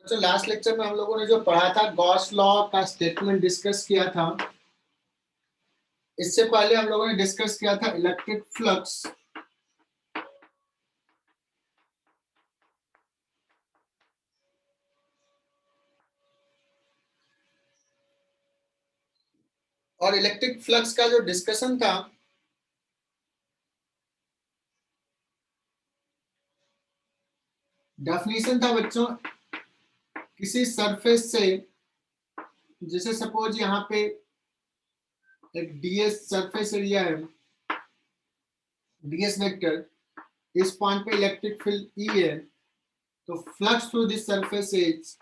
तो last lecture में हम लोगों ने जो पढ़ा था गॉस लॉ का स्टेटमेंट डिस्कस किया था। इससे पहले हम लोगों ने डिस्कस किया था इलेक्ट्रिक फ्लक्स। और इलेक्ट्रिक फ्लक्स का जो डिस्कशन था डेफिनेशन था बच्चों, किसी सरफेस से, जैसे सपोज यहाँ पे एक ds सरफेस एरिया है, ds वेक्टर, इस पॉइंट पे इलेक्ट्रिक फील्ड E है, तो flux through this surface is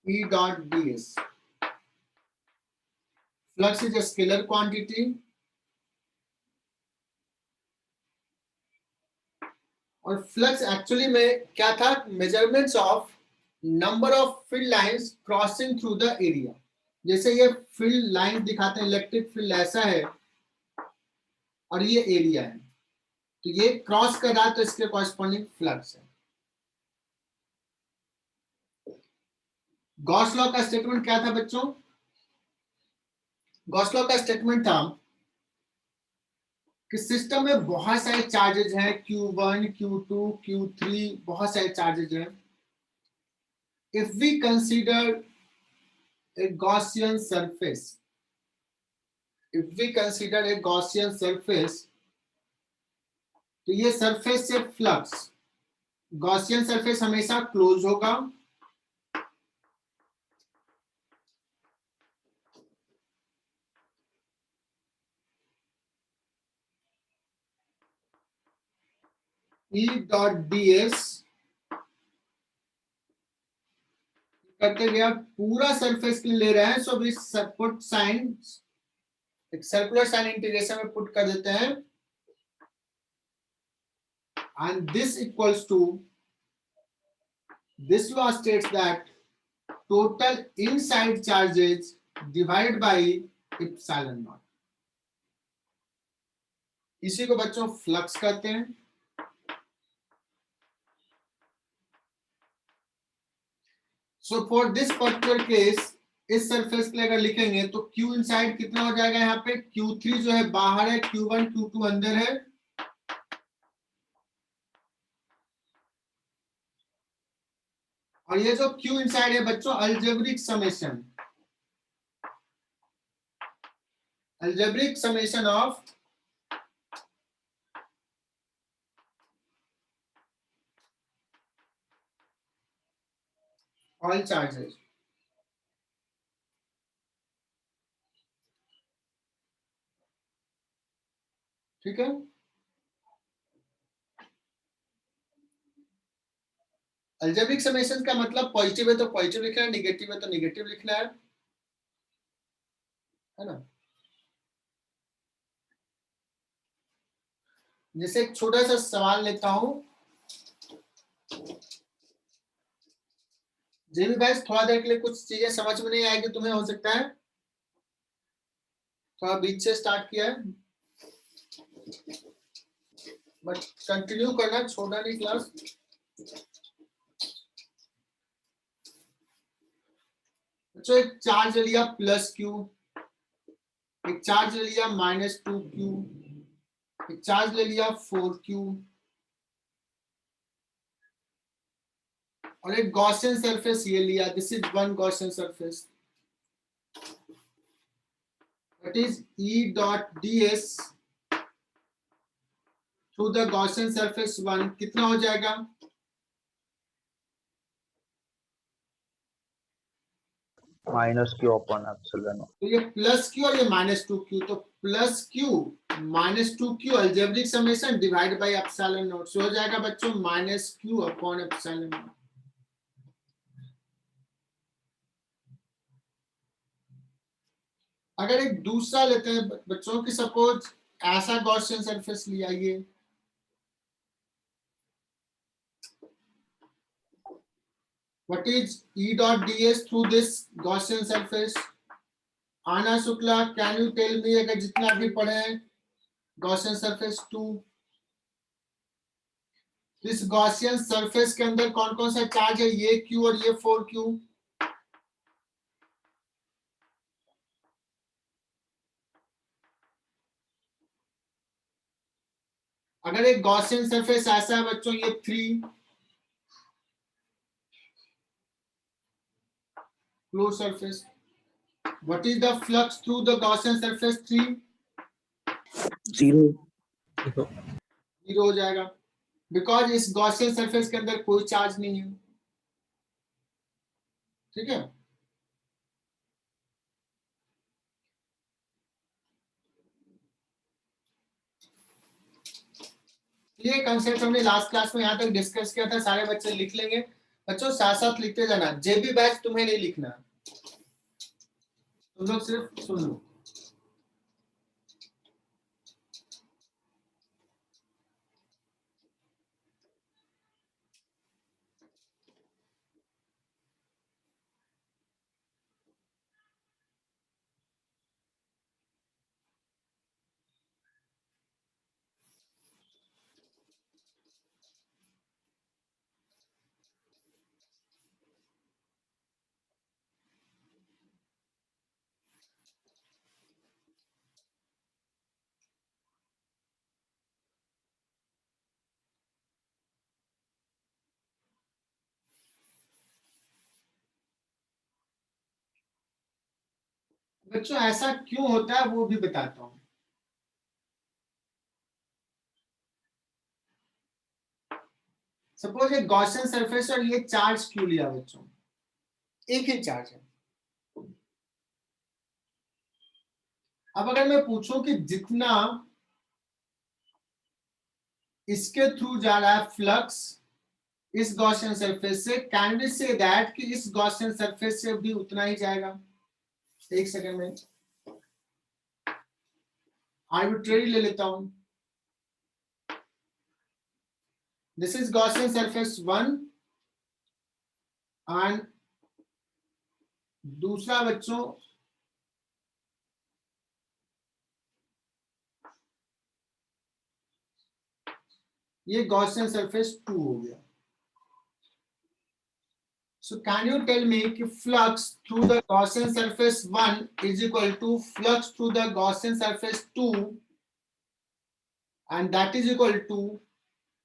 E dot ds. Flux is a scalar quantity और फ्लक्स एक्चुअली में क्या था, measurements of number of field lines crossing through the area. जैसे ये फील्ड लाइन दिखाते हैं, इलेक्ट्रिक फील्ड ऐसा है और ये एरिया है, तो ये क्रॉस कर रहा है तो इसके कॉरस्पॉन्डिंग फ्लक्स है। गॉस लॉ का स्टेटमेंट क्या था बच्चों? गॉस लॉ का स्टेटमेंट था कि सिस्टम में बहुत सारे चार्जेज हैं, Q1, Q2, Q3, बहुत सारे चार्जेज हैं। If we consider a Gaussian surface, if we consider a Gaussian surface, तो ये सरफेस से फ्लक्स, गॉसियन सरफेस हमेशा क्लोज होगा, E डॉट ds करते हुए आप पूरा सरफेस के लिए ले रहे हैं, सो अभी पुट साइन, एक सर्कुलर साइन इंटीग्रेशन में पुट कर देते हैं, and this equals to, this law states that total inside charges divided by epsilon naught. इसी को बच्चों फ्लक्स कहते हैं। So for this particular case, इस सरफेस के लिए अगर लिखेंगे तो Q इनसाइड कितना हो जाएगा, यहाँ पे Q3 जो है बाहर है, Q1 Q2 अंदर है, और ये जो Q इनसाइड है बच्चों algebraic summation, algebraic summation of all charges. ठीक है, अलजेब्रिक समेशन का मतलब पॉजिटिव है तो पॉजिटिव लिखना है, निगेटिव है तो निगेटिव लिखना है ना। जैसे एक छोटा सा सवाल लेता हूं, जे भी भाई थोड़ा देर के लिए कुछ चीजें समझ में नहीं आएगी तुम्हें, हो सकता है थोड़ा बीच से स्टार्ट किया है, बट कंटिन्यू करना, छोड़ना नहीं क्लास। बच्चों एक चार्ज ले लिया +Q, एक चार्ज ले लिया -2Q, एक चार्ज ले लिया 4Q, और एक गॉसियन सरफेस ये लिया, this is one Gaussian surface, that is E dot ds through the Gaussian surface 1 कितना हो जाएगा, -Q upon epsilon. तो ये +Q और ये -2Q, तो +Q -2Q algebraic summation divide by epsilon naught, so हो जाएगा बच्चों -Q अपॉन एप्सिलॉन नॉट। अगर एक दूसरा लेते हैं बच्चों की, सपोज ऐसा गॉसियन सरफेस लिया, ये what is E dot ds through this Gaussian surface? Aana Shukla, can you tell me, अगर जितना भी पढ़े गॉसियन सरफेस 2, इस गॉसियन सरफेस के अंदर कौन कौन सा चार्ज है, ये Q और ये 4Q। अगर एक गॉसियन सरफेस ऐसा है बच्चों, ये 3 close surface, what is the flux through the Gaussian surface 3? 0 zero हो जाएगा, बिकॉज इस गॉसियन सरफेस के अंदर कोई चार्ज नहीं है। ठीक है, ये कंसेप्ट हमने लास्ट क्लास में यहाँ तक डिस्कस किया था, सारे बच्चे लिख लेंगे। बच्चों साथ साथ लिखते जाना, जेबी बैच तुम्हें नहीं लिखना, तुम लोग सिर्फ सुन लो। बच्चों ऐसा क्यों होता है वो भी बताता हूं। सपोज एक गॉसियन सरफेस और ये चार्ज क्यों लिया बच्चों, एक ही चार्ज है। अब अगर मैं पूछूं कि जितना इसके थ्रू जा रहा है फ्लक्स इस गॉसियन सरफेस से, कैन वी से दैट कि इस गॉसियन सरफेस से भी उतना ही जाएगा? एक सेकंड में आर्बिट्रेरी ले लेता हूं। This is Gaussian surface 1 and दूसरा बच्चों ये गॉसियन सरफेस 2 हो गया। So can you tell me कि flux through the Gaussian surface 1 is equal to flux through the Gaussian surface 2 and that is equal to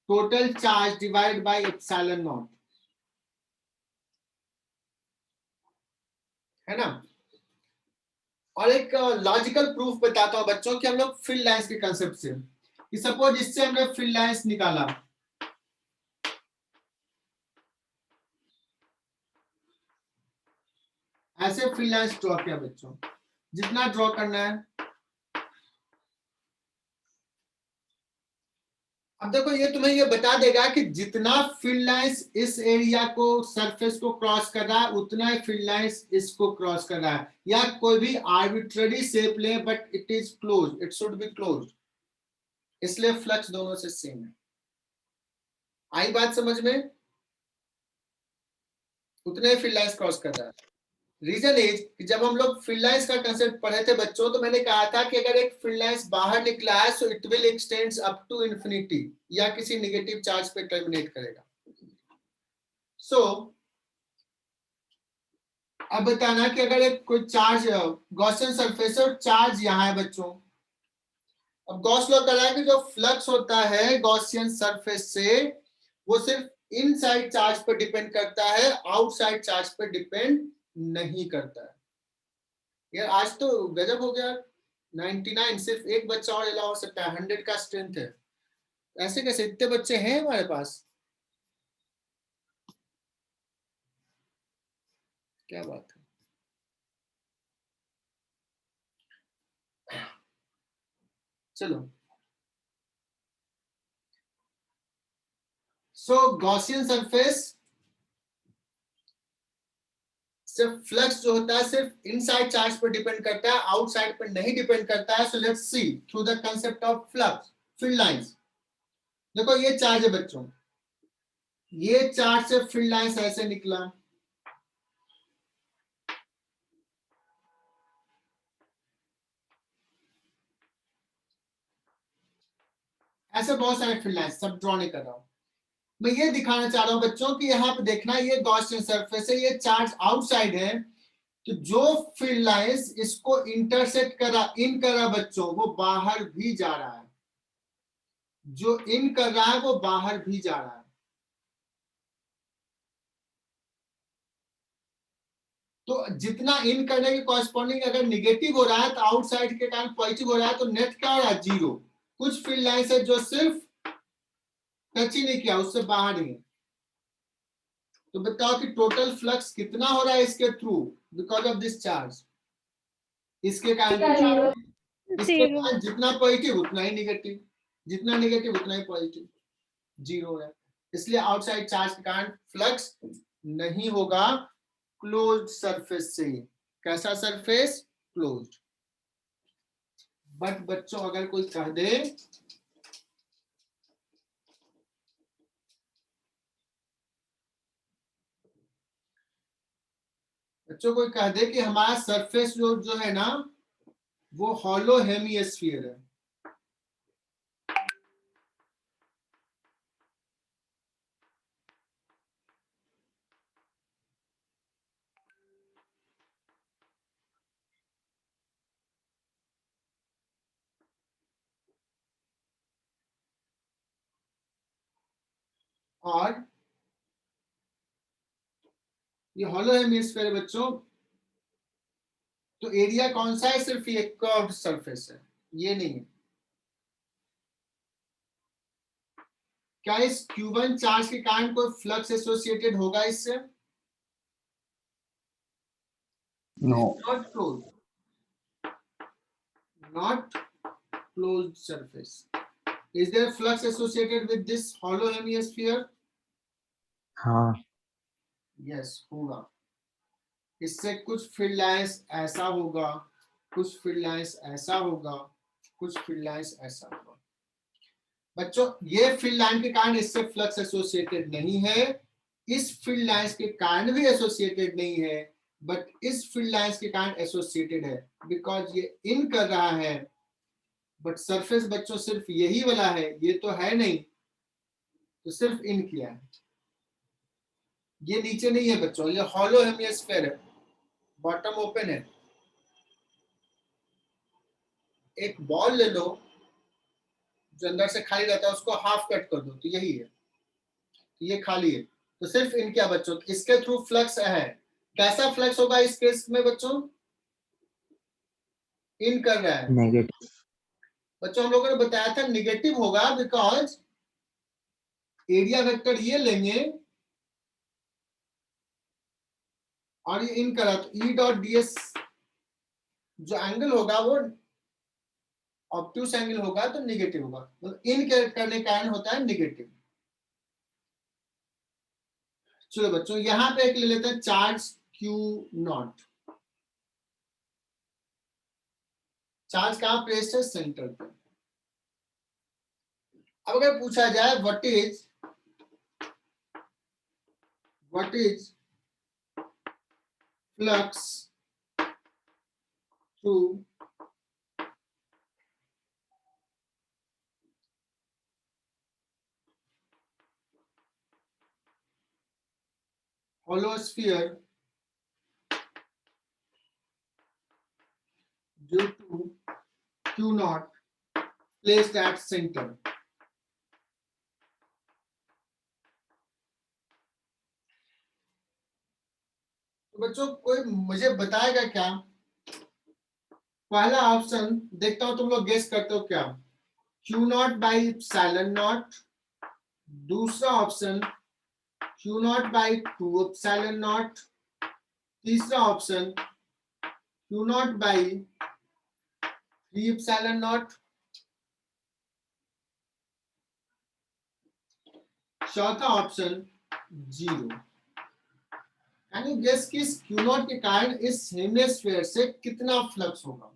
total charge divided by epsilon naught, है ना? और एक logical proof बताता हूं बच्चों कि हम लोग फील्ड लाइंस के कंसेप्ट से, कि सपोज इससे हमने फील्ड लाइंस निकाला, ऐसे फील्ड लाइंस ड्रॉ किया बच्चों, जितना ड्रॉ करना है। अब देखो ये तुम्हें ये बता देगा कि जितना फील्ड लाइंस इस एरिया को सरफेस को क्रॉस कर रहा है उतना ही फील्ड लाइंस इसको क्रॉस कर रहा है, या कोई भी आर्बिट्ररी शेप ले but it is close, it should be close, इसलिए फ्लक्स दोनों से सेम है। आई बात समझ में? उतने ही फील्ड लाइंस क्रॉस कर रहा है। रीजन इज कि जब हम लोग फील्ड लाइंस का कंसेप्ट पढ़े थे बच्चों, तो मैंने कहा था कि अगर एक फील्ड लाइंस बाहर निकला है so it will extends up to infinity या किसी नेगेटिव चार्ज पे टर्मिनेट करेगा। सो अब बताना कि अगर एक कोई चार्ज गॉसियन सरफेस और चार्ज यहाँ है बच्चों, अब गॉस लॉ कह रहा है कि जो फ्लक्स होता है गॉसियन सरफेस से वो सिर्फ इनसाइड चार्ज पर डिपेंड करता है, आउटसाइड चार्ज पर डिपेंड नहीं करता है। यार आज तो गजब हो गया, 99, सिर्फ एक बच्चा और अलाउ हो सकता है, 100 का स्ट्रेंथ है। ऐसे कैसे, इतने बच्चे हैं हमारे पास, क्या बात है। चलो, सो गॉसियन सरफेस सिर्फ फ्लक्स जो होता है सिर्फ इनसाइड चार्ज पर डिपेंड करता है, आउटसाइड पर नहीं डिपेंड करता है। So let's see through the concept of flux field lines. देखो ये चार्ज है बच्चों, ये चार्ज से फील्ड लाइंस ऐसे निकला, ऐसे बहुत सारे फील्ड लाइंस, सब ड्रॉ नहीं कर रहा हूं। मैं ये दिखाना चाह रहा हूं बच्चों कि यहाँ पे देखना, ये गॉसियन सरफेस है, ये चार्ज आउटसाइड है, तो जो फील्ड लाइंस इसको इंटरसेक्ट करा, इन कर रहा बच्चों, वो बाहर भी जा रहा है, जो इन कर रहा है वो बाहर भी जा रहा है। तो जितना इन करने के कॉरेस्पॉन्डिंग अगर निगेटिव हो रहा है तो आउटसाइड के कारण पॉजिटिव हो रहा है, तो नेट क्या हो रहा है, जीरो। कुछ फील्ड लाइंस है जो सिर्फ टच ही नहीं किया, उससे बाहर ही है। तो बताओ कि टोटल फ्लक्स कितना हो रहा है इसके through because of this charge, इसके कारण जितना पॉजिटिव उतना ही निगेटिव, जितना निगेटिव उतना ही पॉजिटिव, जीरो है। इसलिए आउटसाइड चार्ज के कारण फ्लक्स नहीं होगा क्लोज्ड सरफेस से। कैसा सरफेस, क्लोज्ड। बट बच्चों अगर कोई कह दे कि हमारा सरफेस जो है ना वो हॉलो हेमिस्फीयर है, और ये हॉलो हेमिस्फीयर है बच्चों, तो एरिया कौन सा है, सिर्फ ये कर्व्ड सरफेस है, ये नहीं है। क्या इस Q1 चार्ज के कारण कोई फ्लक्स एसोसिएटेड होगा इससे? No. Not close, not closed surface. Is there flux associated with this hollow hemisphere? हाँ। यस, होगा। इससे कुछ फील्ड लाइंस ऐसा होगा, कुछ फील्ड लाइंस ऐसा होगा, कुछ फील्ड लाइंस ऐसा होगा। बच्चों ये फील्ड लाइन के कारण इससे फ्लक्स एसोसिएटेड नहीं है, इस फील्ड लाइंस के कारण भी एसोसिएटेड नहीं है, बट इस फील्ड लाइंस के कारण एसोसिएटेड है बिकॉज ये इन कर रहा है, बट सरफेस बच्चों सिर्फ यही वाला है, ये तो है नहीं, तो सिर्फ इन किया है। ये नीचे नहीं है बच्चों, ये हॉलो हेमिस्फीयर है, बॉटम ओपन है। एक बॉल ले लो जो अंदर से खाली रहता है, उसको हाफ कट कर दो, तो यही है, तो ये खाली है, तो सिर्फ इन क्या बच्चों, इसके थ्रू फ्लक्स है। कैसा फ्लक्स होगा इस केस में बच्चों, इन कर रहा है नेगेटिव। बच्चों, हम लोगों ने बताया था निगेटिव होगा बिकॉज एरिया वेक्टर ये लेंगे और ये इन करा, तो ई डॉट डीएस जो एंगल होगा वो ऑब्ट्यूस एंगल होगा, तो निगेटिव होगा, तो इन करने का कारण होता है निगेटिव। चलो बच्चों यहां पे एक ले लेते हैं चार्ज क्यू नॉट। चार्ज कहां प्लेस्ड है, सेंटर पे। अब अगर पूछा जाए what is flux through hollow sphere due to Q naught placed at center। तो बच्चों कोई मुझे बताएगा क्या, पहला ऑप्शन देखता हूं तुम लोग गेस करते हो क्या, Q naught by epsilon naught. दूसरा option Q naught by 2 epsilon naught. तीसरा option Q naught by 3 epsilon naught. चौथा ऑप्शन जीरो। यानी गेस कि इस Q नॉट के कारण इस हेमिस्फीयर से कितना फ्लक्स होगा।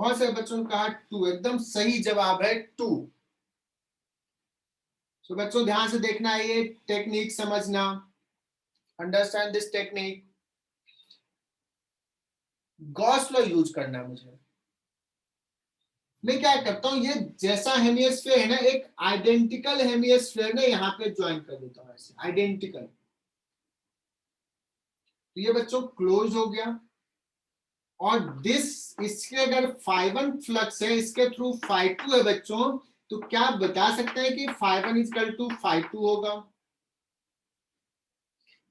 बहुत सारे बच्चों ने कहा 2, एकदम सही जवाब है 2। तो बच्चों ध्यान से देखना है, ये टेक्निक समझना, understand this technique. Gauss law use करना है मुझे। मैं क्या करता हूं, ये जैसा हेमिस्फीयर है ना, एक आइडेंटिकल हेमिस्फीयर ना यहाँ पे ज्वाइन कर देता हूं, ऐसे आइडेंटिकल। तो ये बच्चों क्लोज हो गया। और इसके अगर φ1 फ्लक्स है, इसके थ्रू φ2 है बच्चों, तो क्या आप बता सकते हैं कि φ1 इक्वल टू φ2 होगा?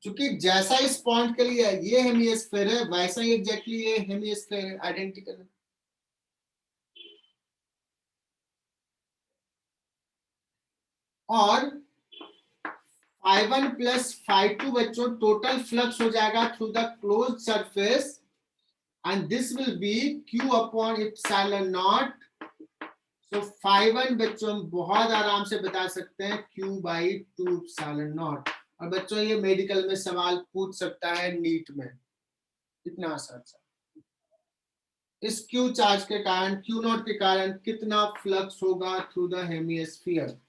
क्योंकि जैसा इस पॉइंट के लिए ये हेमिस्फीयर है, वैसा ही एग्जैक्टली ये हेमिस्फीयर है, आइडेंटिकल है। और φ1 प्लस φ2 बच्चों टोटल फ्लक्स हो जाएगा through the close surface, and this will be q upon epsilon not. तो φ1 बच्चों हम बहुत आराम से बता सकते हैं q/2 एप्सिलॉन नॉट। और बच्चों ये मेडिकल में सवाल पूछ सकता है नीट में, इतना आसान सा। इस q चार्ज के कारण, q नॉट के कारण कितना फ्लक्स होगा through the hemisphere?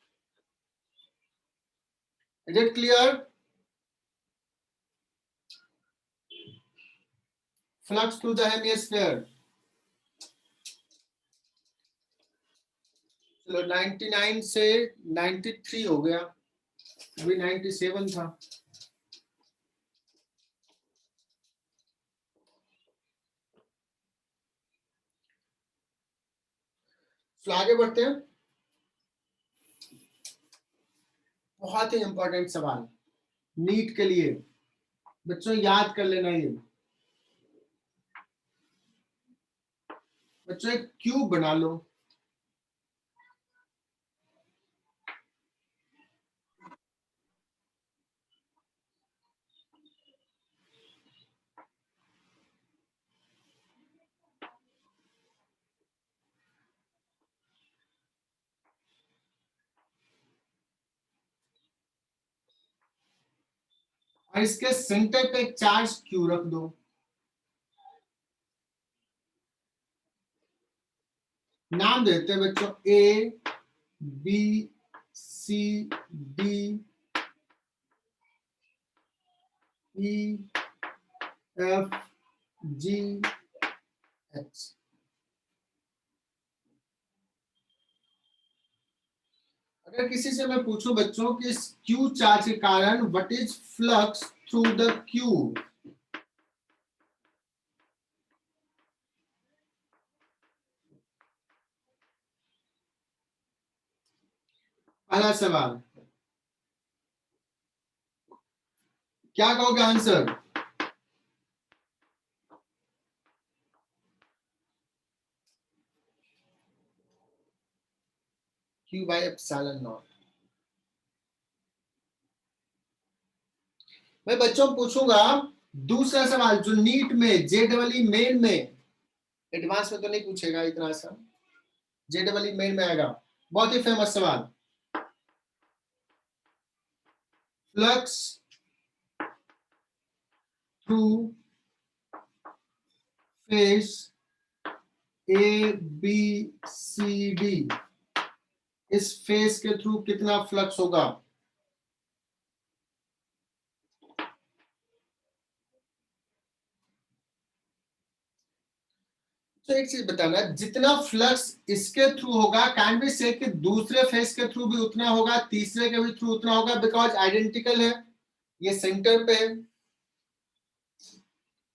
Is it clear? Flux through the hemisphere. चलो 99 से 93 हो गया, अभी 97 था। तो आगे बढ़ते हैं। बहुत ही इंपॉर्टेंट सवाल नीट के लिए, बच्चों याद कर लेना ये। बच्चों एक क्यूब बना लो। और इसके सेंटर पे एक चार्ज क्यू रख दो। नाम देते हैं बच्चों A B C D E F G H. अगर किसी से मैं पूछूं बच्चों कि इस क्यू चार्ज के कारण what is flux through the cube, पहला सवाल क्या कहोगे answer? Q by epsilon not. मैं बच्चों पूछूंगा दूसरा सवाल जो नीट में जेडबलई मेन में, एडवांस में तो नहीं पूछेगा इतना सा, जेडबलई मेन में आएगा, बहुत ही फेमस सवाल। Flux through face A B C D, इस फेस के थ्रू कितना फ्लक्स होगा? तो एक चीज बताना, जितना फ्लक्स इसके थ्रू होगा, कैन बी से कि दूसरे फेस के थ्रू भी उतना होगा, तीसरे के भी थ्रू उतना होगा, बिकॉज आइडेंटिकल है, ये सेंटर पे है।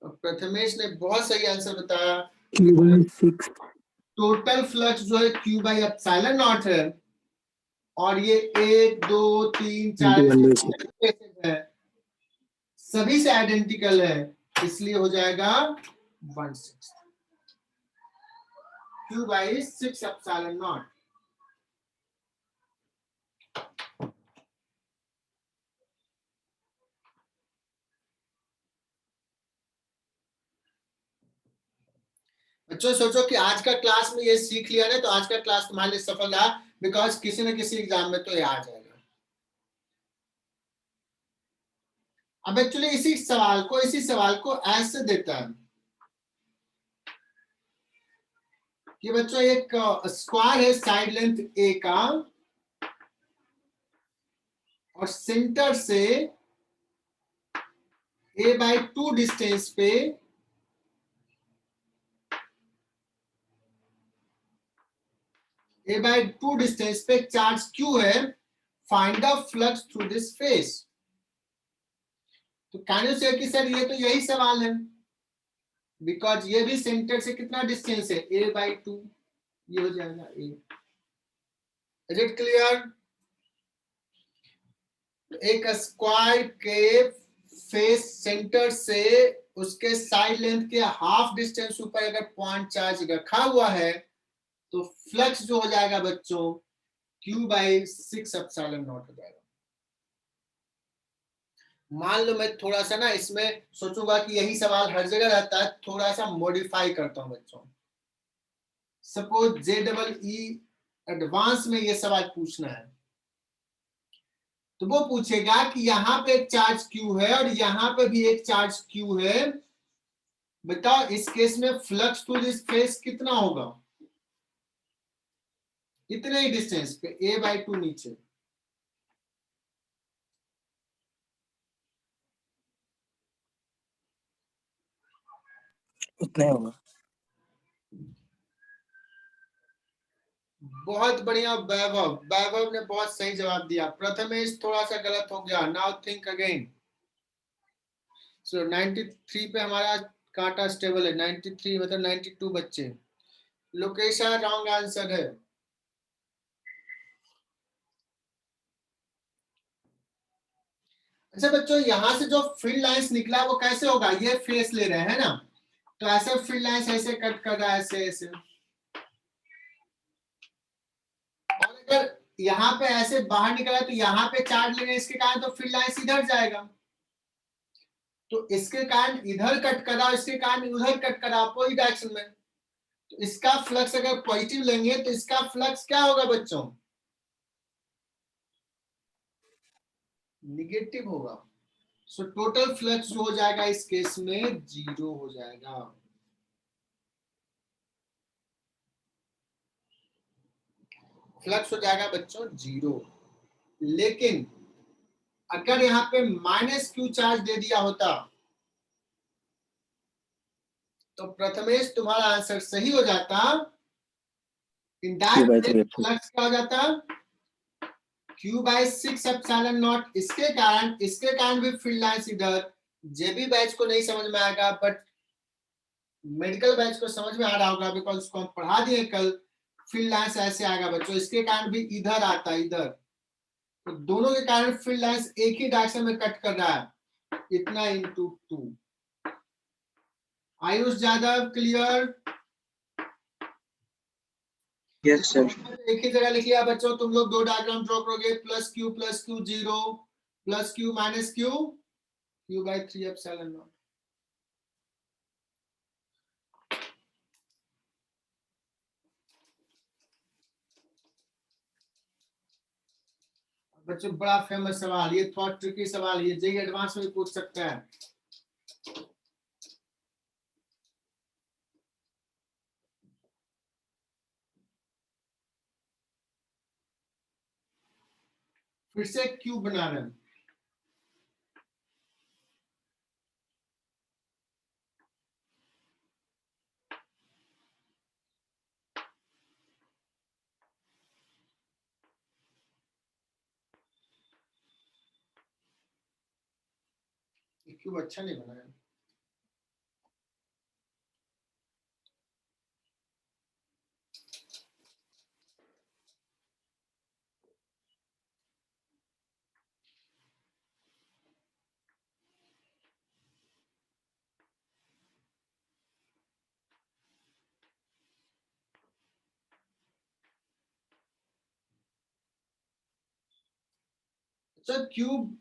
प्रथमेश ने बहुत सही आंसर बताया, q/6 टोटल फ्लक्स जो है क्यू बाई एप्सिलॉन नॉट है, और ये 1 2 3 4 है, सभी से आइडेंटिकल है, इसलिए हो जाएगा 1/6 q/6 एप्सिलॉन नॉट। बच्चों सोचो कि आज का क्लास में ये सीख लिया ना, तो आज का क्लास तुम्हारे लिए सफल रहा, बिकॉज किसी न किसी एग्जाम में तो ये आ जाएगा। अब एक्चुअली इसी सवाल को ऐसे देता है, कि बच्चों एक स्क्वायर है साइड लेंथ ए का और सेंटर से a/2 डिस्टेंस पे a/2 डिस्टेंस पे चार्ज q है, find the flux through this face. तो कैन यू से कि सर ये तो यही सवाल है, बिकॉज ये भी सेंटर से कितना डिस्टेंस है a/2, ये हो जाएगा a। Is it clear? एक स्क्वायर के फेस सेंटर से उसके साइड लेंथ के हाफ डिस्टेंस ऊपर अगर पॉइंट चार्ज रखा हुआ है तो फ्लक्स जो हो जाएगा बच्चों q/6ε0 हो जाएगा। मान लो मैं थोड़ा सा ना इसमें सोचूंगा कि यही सवाल हर जगह रहता है, थोड़ा सा मॉडिफाई करता हूं बच्चों। सपोज JEE एडवांस में ये सवाल पूछना है, तो वो पूछेगा कि यहाँ पे एक चार्ज Q है और यहाँ पे भी एक चार्ज Q है, बताओ इस केस में फ्लक्स टू दिस फेस कितना होगा, इतने ही डिस्टेंस पे a/2 नीचे। उतने होगा। बहुत बढ़िया वैभव, वैभव ने बहुत सही जवाब दिया। प्रथमेश थोड़ा सा गलत हो गया, नाउ थिंक अगेन। सो 93 पे हमारा कांटा स्टेबल है, 93 मतलब 92 बच्चे। लोकेशन रॉन्ग आंसर है। अच्छा बच्चों, यहां से जो फील्ड लाइंस निकला वो कैसे होगा, ये फेस ले रहे हैं ना, तो ऐसे फील्ड लाइंस ऐसे कट कर रहा है, ऐसे ऐसे। और अगर यहाँ पे ऐसे बाहर निकला तो यहाँ पे चार्ज लेने इसके कारण तो फील्ड लाइंस इधर जाएगा, तो इसके कारण इधर कट करा, इसके कारण उधर कट करा, अपोजिट डायरेक्शन में। तो इसका फ्लक्स अगर पॉजिटिव लेंगे तो इसका फ्लक्स क्या होगा बच्चों, निगेटिव होगा। सो टोटल फ्लक्स जो हो जाएगा इस केस में 0 हो जाएगा। फ्लक्स हो जाएगा बच्चों 0। लेकिन अगर यहाँ पे -q चार्ज दे दिया होता तो प्रथमेश तुम्हारा आंसर सही हो जाता। इन दैट फ्लक्स क्या हो जाता, q/6ε0। इसके कारण भी फील्ड लाइंस इधर। जेबी बैच को नहीं समझ में आएगा, बट मेडिकल बैच को समझ में आ रहा होगा, बिकॉज उसको हम पढ़ा दिए कल। फील्ड लाइंस ऐसे आएगा बच्चों, इसके कारण भी इधर आता है, इधर। तो दोनों के कारण फील्ड लाइंस एक ही डायरेक्शन में कट कर रहा है, इतना into 2। Ayush Yadav clear? Yes sir. एक ही जगह लिख लिया बच्चों, तुम लोग दो डायग्राम ड्रॉ करोगे, +q 0 +q -q q/3ε0। बच्चों बड़ा फेमस सवाल, ये थोड़ा ट्रिकी सवाल, ये जेईई एडवांस में पूछ सकता है। फिर से क्यूब बना रहे हैं। क्यूब अच्छा नहीं बना है। जब क्यूब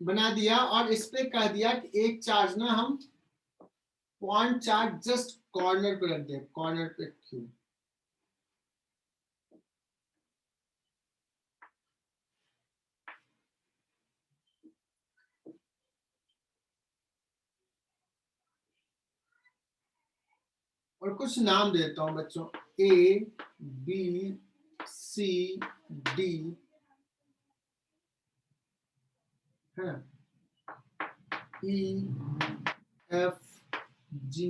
बना दिया और इस पे कह दिया कि एक चार्ज ना हम पॉइंट चार्ज जस्ट कॉर्नर पे रख दे, कॉर्नर पे क्यूब। और और कुछ नाम देता हूं बच्चों, ए बी सी डी है, ई एफ जी,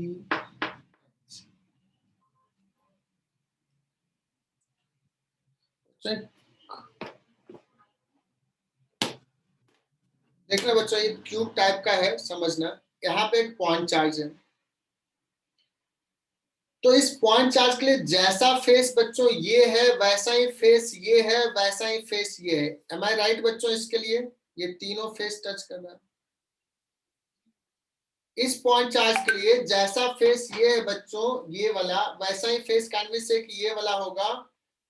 देख लो बच्चों, ये क्यूब टाइप का है, समझना। यहाँ पे एक पॉइंट चार्ज है, तो इस पॉइंट चार्ज के लिए जैसा फेस बच्चों ये है, वैसा ही फेस ये है, वैसा ही फेस ये है। एम आई राइट बच्चों? इसके लिए ये तीनों फेस टच कर रहा है। इस पॉइंट चार्ज के लिए जैसा फेस ये है बच्चों, ये वाला, वैसा ही फेस कैन बी से कि ये वाला होगा,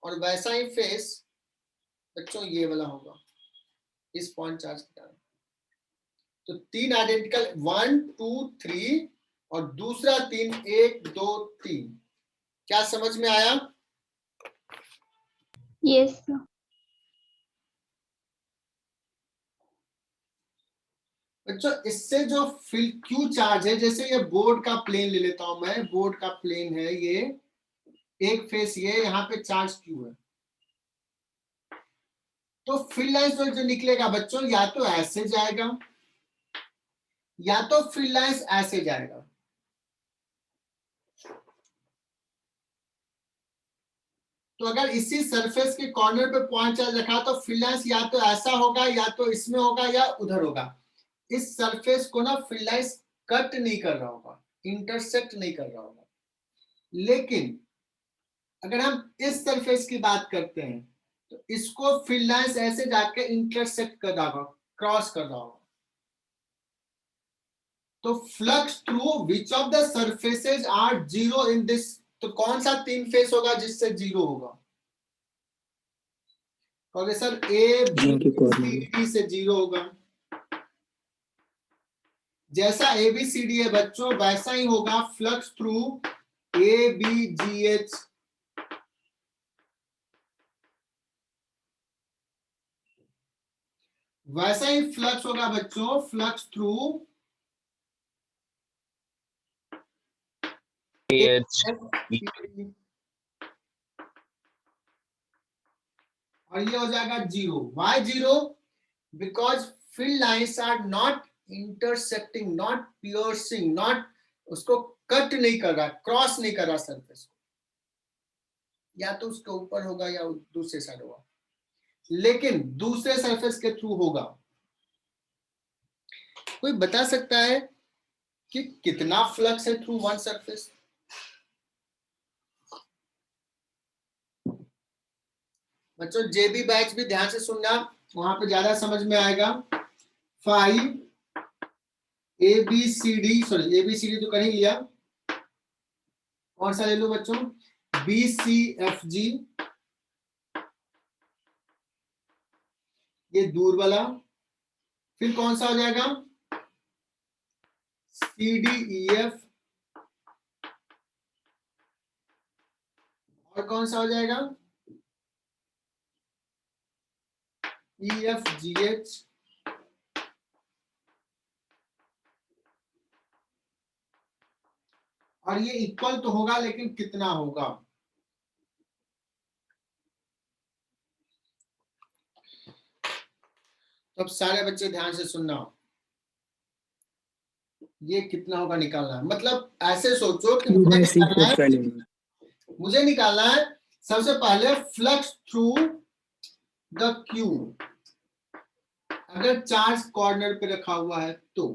और वैसा ही फेस बच्चों ये वाला होगा इस पॉइंट चार्ज के कारण। तो तीन आइडेंटिकल, 1 2 3, और दूसरा 3 1 2 3। क्या समझ में आया? Yes sir. बच्चों इससे जो क्यू चार्ज है, जैसे ये बोर्ड का प्लेन ले लेता हूं मैं, बोर्ड का प्लेन है ये, एक फेस ये, यहाँ पे चार्ज क्यू है, तो फील्ड लाइंस जो निकलेगा बच्चों, या तो ऐसे जाएगा या तो फील्ड लाइंस ऐसे जाएगा। तो अगर इसी सरफेस के कॉर्नर पे पॉइंट चार्ज रखा तो फील्ड लाइंस या तो ऐसा होगा, या तो इसमें होगा, या उधर होगा। इस सरफेस को ना फील्ड लाइंस कट नहीं कर रहा होगा, इंटरसेक्ट नहीं कर रहा होगा। लेकिन अगर हम इस सरफेस की बात करते हैं तो इसको फील्ड लाइंस ऐसे जाके इंटरसेक्ट कर रहा होगा, क्रॉस कर रहा होगा। तो flux through which of the surfaces are zero in this, तो कौन सा तीन फेस होगा जिससे जीरो होगा? कहोगे sir A B C D से जीरो होगा। जैसा ए बी सी डी है बच्चों, वैसा ही होगा flux through A B G H. वैसा ही फ्लक्स होगा बच्चों, फ्लक्स थ्रू और ये हो जाएगा zero. Why zero? Because field lines are not intersecting, not piercing, not उसको कट नहीं कर रहा, क्रॉस नहीं कर रहा सरफेस को, या तो उसके ऊपर होगा या दूसरे साइड होगा, लेकिन दूसरे सरफेस के थ्रू होगा। कोई बता सकता है कि कितना फ्लक्स है थ्रू वन सरफेस? बच्चों जेबी बैच भी ध्यान से सुनना, वहां पे ज्यादा समझ में आएगा। 5 ABCD, सॉरी ABCD तो कर ही लिया, कौन सा ले लो बच्चों? BCFG, ये दूर वाला। फिर कौन सा हो जाएगा? CDEF, और कौन सा हो जाएगा? EFGH, और ये इक्वल तो होगा, लेकिन कितना होगा? तो अब सारे बच्चे ध्यान से सुनना, ये कितना होगा निकालना है। मतलब ऐसे सोचो कि मुझे निकालना है सबसे पहले फ्लक्स थ्रू द क्यूब, अगर चार्ज कॉर्नर पे रखा हुआ है तो,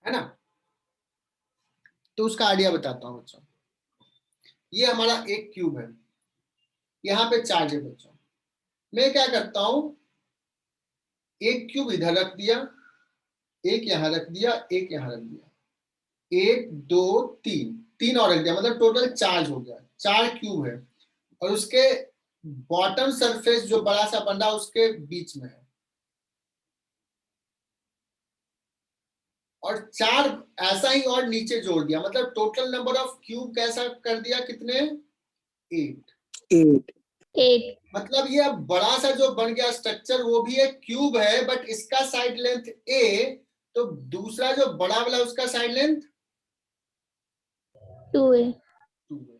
है ना? तो उसका आइडिया बताता हूं बच्चों। ये हमारा एक क्यूब है, यहां पे चार्ज है बच्चों। मैं क्या करता हूं, एक क्यूब इधर रख दिया, एक यहां रख दिया, एक यहां रख दिया, 1 2 3, 3 और रख दिया, मतलब टोटल चार्ज हो गया। 4 क्यूब है, और उसके बॉटम सरफेस जो बड़ा सा बन रहा है उसके बीच में है, और 4 ऐसा ही और नीचे जोड़ दिया, मतलब टोटल नंबर ऑफ क्यूब कैसा कर दिया, कितने? 8। मतलब ये अब बड़ा सा जो बन गया स्ट्रक्चर, वो भी एक क्यूब है, बट इसका साइड लेंथ A, तो दूसरा जो बड़ा वाला उसका साइड लेंथ 2a 2a।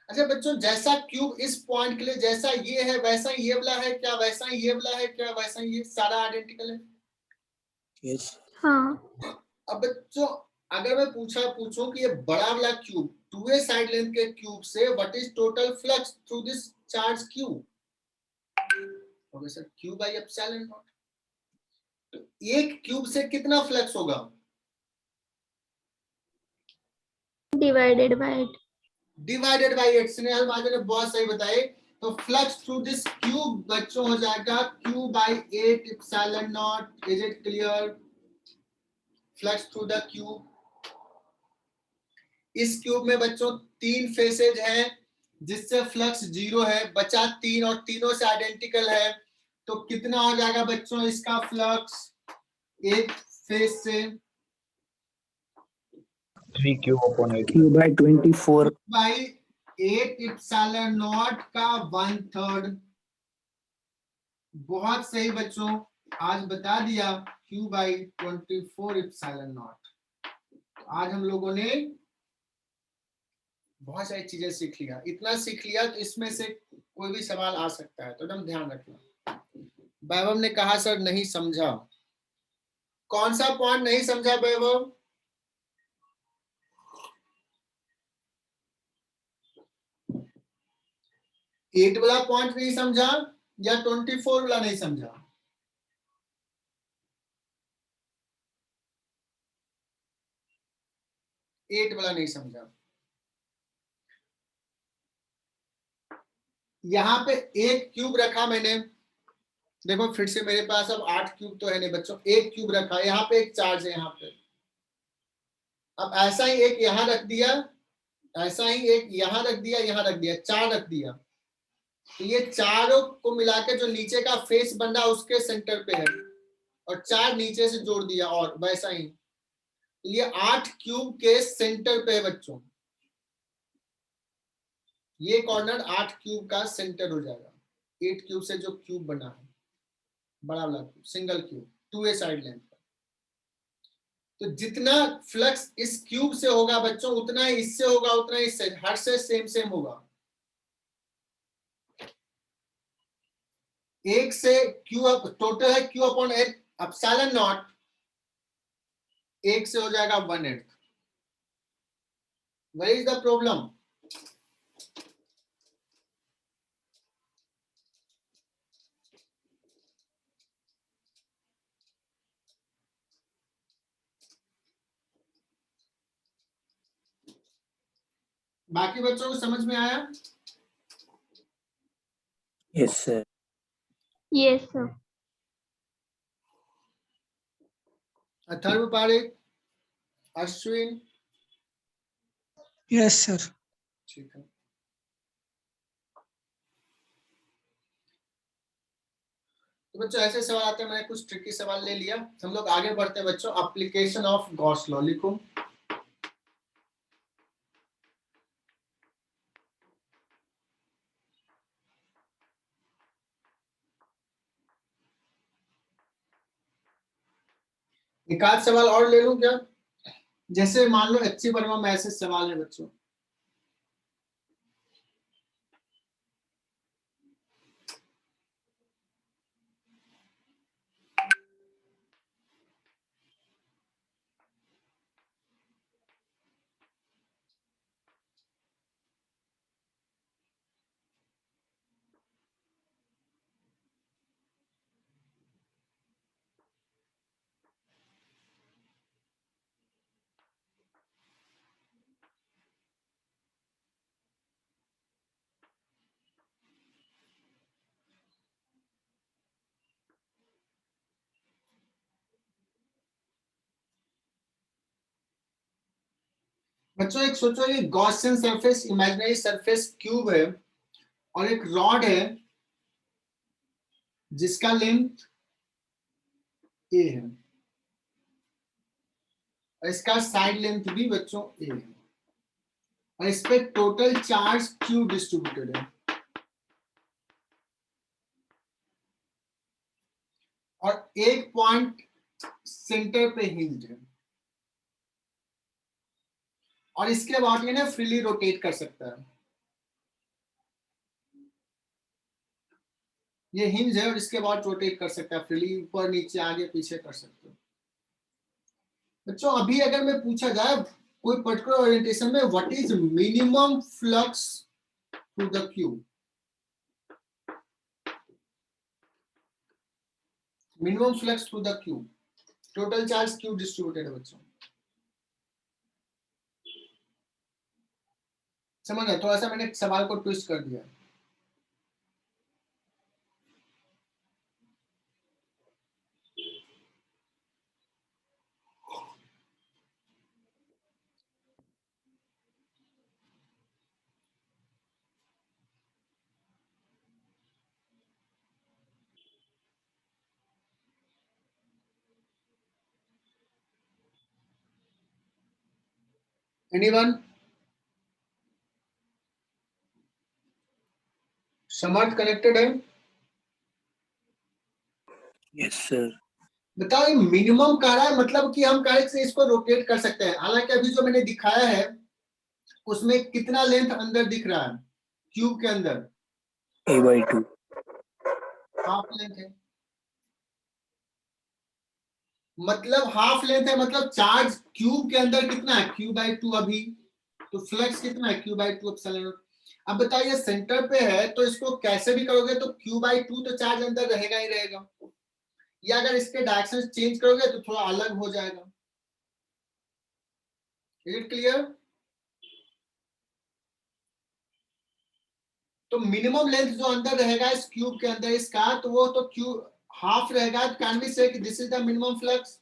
अच्छा बच्चों, जैसा क्यूब इस पॉइंट के लिए जैसा ये है वैसा ये वाला है क्या, वैसा ये वाला है क्या, वैसा ये सारा आइडेंटिकल है? Yes. हाँ अब बच्चों अगर मैं पूछूं कि ये बड़ा वाला क्यूब 2a साइड लेंथ के क्यूब से what is total flux through this charge cube, okay sir, cube by epsilon not. तो एक क्यूब से कितना फ्लक्स होगा? Divided by 8 divided by 8। Snehal Mahajan ने बहुत सही बताए। तो फ्लक्स थ्रू दिस क्यूब बच्चों हो जाएगा Q by 8 epsilon not. Is it clear? Flux through the cube. इस क्यूब में बच्चों 3 फेसेज हैं जिससे फ्लक्स 0 है, बचा 3 और तीनों से आइडेंटिकल है। तो कितना हो जाएगा बच्चों इसका फ्लक्स एक फेज से? 3q upon 8. Q by 24. By 8 epsilon not का 1/3। बहुत सही बच्चों, आज बता दिया Q बाई 24 एप्सिलॉन नॉट। आज हम लोगों ने बहुत सारी चीजें सीख लिया। इतना सीख लिया तो इसमें से कोई भी सवाल आ सकता है, तो एकदम ध्यान रखना। वैभव ने कहा सर नहीं समझा। कौन सा पॉइंट नहीं समझा वैभव? एट वाला पॉइंट नहीं समझा या 24 वाला नहीं समझा? एट वाला नहीं समझा। यहाँ पे एक क्यूब रखा मैंने, देखो फिर से मेरे पास अब 8 क्यूब तो है नहीं बच्चों, एक क्यूब रखा, यहाँ पे एक चार्ज है यहाँ पे। अब ऐसा ही एक यहाँ रख दिया, ऐसा ही एक यहाँ रख दिया, यहाँ रख दिया, 4 रख दिया। तो ये चारों को मिला के जो नीचे का फेस बन रहा है उसके सेंटर पे है, और 4 नीचे से जोड़ दिया, और वैसा ही तो ये 8 क्यूब के सेंटर पे है बच्चों। ये कॉर्नर 8 क्यूब का सेंटर हो जाएगा। 8 क्यूब से जो क्यूब बना है, बड़ा वाला cube, single cube 2a side length का। तो जितना फ्लक्स इस क्यूब से होगा बच्चों उतना ही इससे होगा, उतना ही इससे, हर से सेम सेम होगा। एक से क्यू अप टोटल है Q upon eight epsilon not, एक से हो जाएगा 1/8। Where is the problem? बाकी बच्चों को समझ में आया? Yes, sir. Yes sir Atharva Pareek, Ashwin? Yes sir. ठीक है। तो बच्चों ऐसे सवाल आते हैं, मैंने कुछ ट्रिकी सवाल ले लिया। हम लोग आगे बढ़ते हैं बच्चों। एप्लीकेशन ऑफ गॉस लॉ लिखो। एक आध सवाल और ले लूं क्या? जैसे मान लो अच्छी वर्मा में ऐसे सवाल है बच्चों। बच्चों एक सोचो, ये Gaussian surface imaginary surface cube है और एक रॉड है जिसका लेंथ ए है और इसका साइड लेंथ भी बच्चों ए है, और इस पे टोटल चार्ज क्यू डिस्ट्रीब्यूटेड है, और एक पॉइंट सेंटर पे हिंज्ड है, और इसके अबाउट ये ना फ्रीली रोटेट कर सकता है। ये हिंज है और इसके अबाउट रोटेट कर सकता है फ्रीली, ऊपर नीचे आगे पीछे कर सकते हो। बच्चों अभी अगर मैं पूछा जाए कोई पर्टिकुलर ओरिएंटेशन में what is minimum flux through the cube, minimum flux through the cube, total charge cube distributed है बच्चों, समझ रहे? थोड़ा सा मैंने सवाल को ट्विस्ट कर दिया। एनीवन? समर्थ कनेक्टेड है? Yes sir. बताओ ये मिनिमम कह रहा है, मतलब कि हम कह से इसको रोटेट कर सकते हैं। हालांकि अभी जो मैंने दिखाया है उसमें कितना लेंथ अंदर दिख रहा है क्यूब के अंदर? a/2 हाफ लेंथ है, मतलब हाफ लेंथ है, मतलब चार्ज क्यूब के अंदर कितना है? q/2 अभी, तो फ्लक्स कितना है? q/2 epsilon. अब बताइए सेंटर पे है तो इसको कैसे भी करोगे तो q/2 तो चार्ज अंदर रहेगा ही रहेगा, या अगर इसके डायरेक्शन चेंज करोगे तो थोड़ा अलग हो जाएगा। Is it clear? तो मिनिमम लेंथ जो अंदर रहेगा इस क्यूब के अंदर इसका, तो वो तो क्यूब हाफ रहेगा। कैन वी से this is the minimum flux,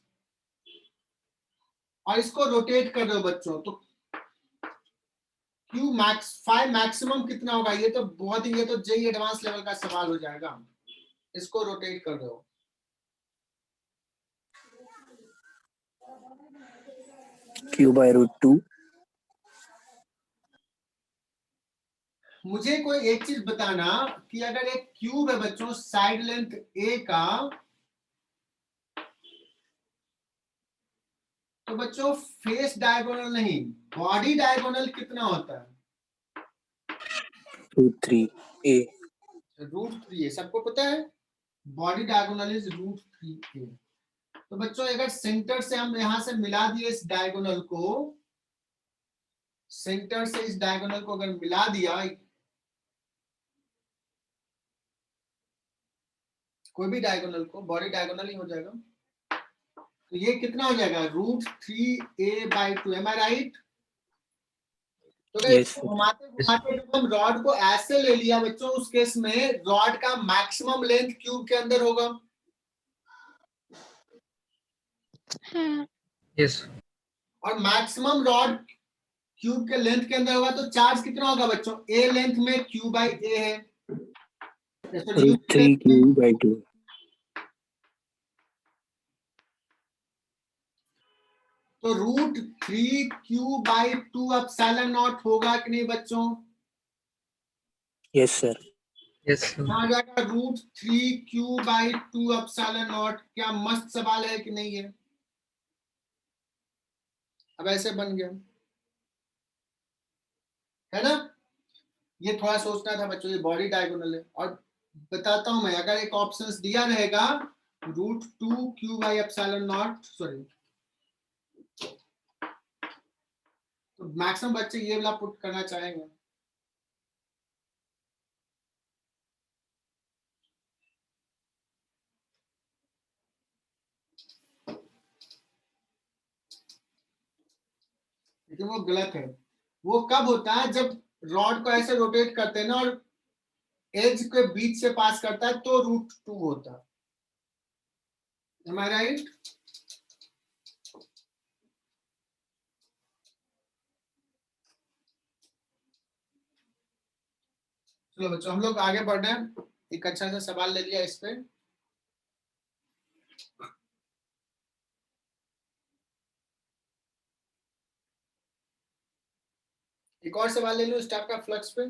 और इसको रोटेट कर रहे हो बच्चों तो क्यू मैक्स 5 मैक्सिमम कितना होगा? ये तो बहुत ही, ये तो जेई एडवांस लेवल का सवाल हो जाएगा। इसको रोटेट कर रहे हो, q/√2 मुझे कोई एक चीज बताना कि अगर एक क्यूब है बच्चों साइड लेंथ ए का, तो बच्चों फेस डायगोनल नहीं बॉडी डायगोनल कितना होता है? √3a √3 है, सबको पता है बॉडी डायगोनल इज √3a। तो बच्चों अगर सेंटर से हम यहां से मिला दिए इस डायगोनल को, सेंटर से इस डायगोनल को अगर मिला दिया, कोई भी डायगोनल को, बॉडी डायगोनल ही हो जाएगा, तो ये कितना हो जाएगा? √3a/2। एम आई राइट? तो अगर यस इसको सर। घुमाते घुमाते हम रॉड को ऐसे ले लिया बच्चों, उस केस में रॉड का मैक्सिमम लेंथ क्यूब के अंदर होगा। यस और मैक्सिमम रॉड क्यूब के लेंथ के अंदर होगा तो चार्ज कितना होगा बच्चों? ए लेंथ में q/a है, √3q/2 तो √3q/2 एप्सिलॉन नॉट होगा कि नहीं बच्चों? Yes sir. यस आ जाएगा √3q/2 एप्सिलॉन नॉट। क्या मस्त सवाल है कि नहीं है? अब ऐसे बन गया है ना? ये थोड़ा सोचना था बच्चों, ये बॉडी डायगोनल है। और बताता हूं मैं, अगर एक ऑप्शंस दिया रहेगा √2q/ε0, सॉरी, तो मैक्सिमम बच्चे ये वाला पुट करना चाहेंगे। लेकिन वो गलत है। वो कब होता है? जब रॉड को ऐसे रोटेट करते हैं ना और एज के बीच से पास करता है तो √2 होता है। Am I right? चलो बच्चों हम लोग आगे बढ़ रहे हैं। एक अच्छा सा सवाल ले लिया इस पे। एक और सवाल ले लो इस टाइप का फ्लक्स पे।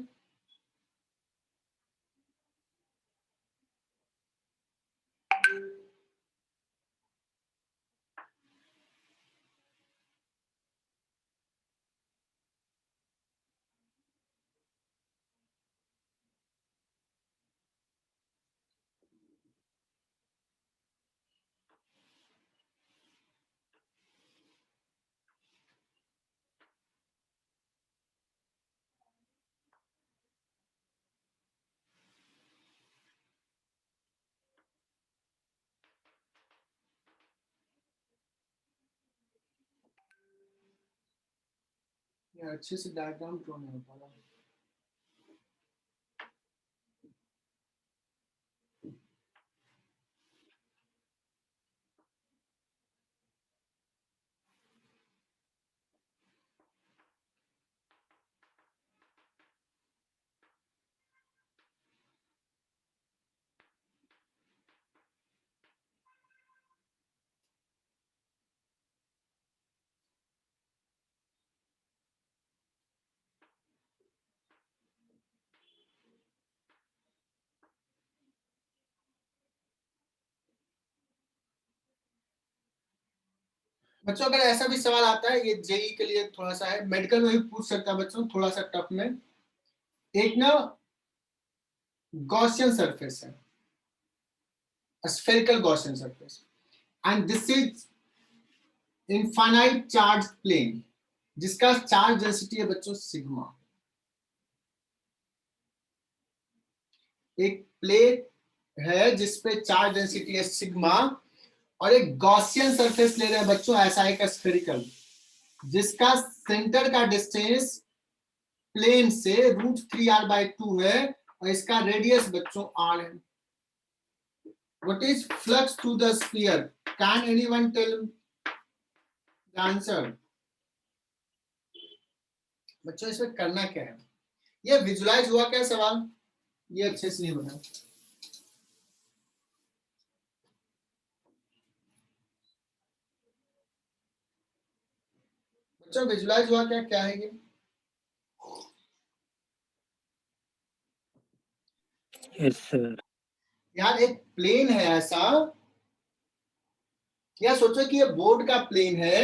अच्छे से डायग्राम ड्रॉ नहीं हो पा रहा। बच्चों अगर ऐसा भी सवाल आता है, ये जेई के लिए थोड़ा सा है, मेडिकल में भी पूछ सकता है बच्चों, थोड़ा सा टफ में। एक ना गॉसियन सरफेस है, spherical Gaussian surface, and this is infinite charge plane, जिसका चार्ज डेंसिटी है बच्चों सिग्मा। एक प्लेट है जिसपे चार्ज डेंसिटी है सिग्मा, और एक गॉसियन सरफेस ले रहे हैं बच्चों, ऐसा एक स्फेरिकल, जिसका सेंटर का डिस्टेंस प्लेन से √3r/2 है, और इसका रेडियस बच्चों r है। What is flux to the sphere? Can anyone tell the answer? बच्चों इसमें करना क्या है? ये विजुलाइज हुआ क्या सवाल? ये अच्छे से नहीं बना। बच्चों विजुलाइज हुआ क्या? क्या है ये? Yes, sir. यार एक प्लेन है ऐसा, या सोचो कि ये बोर्ड का प्लेन है,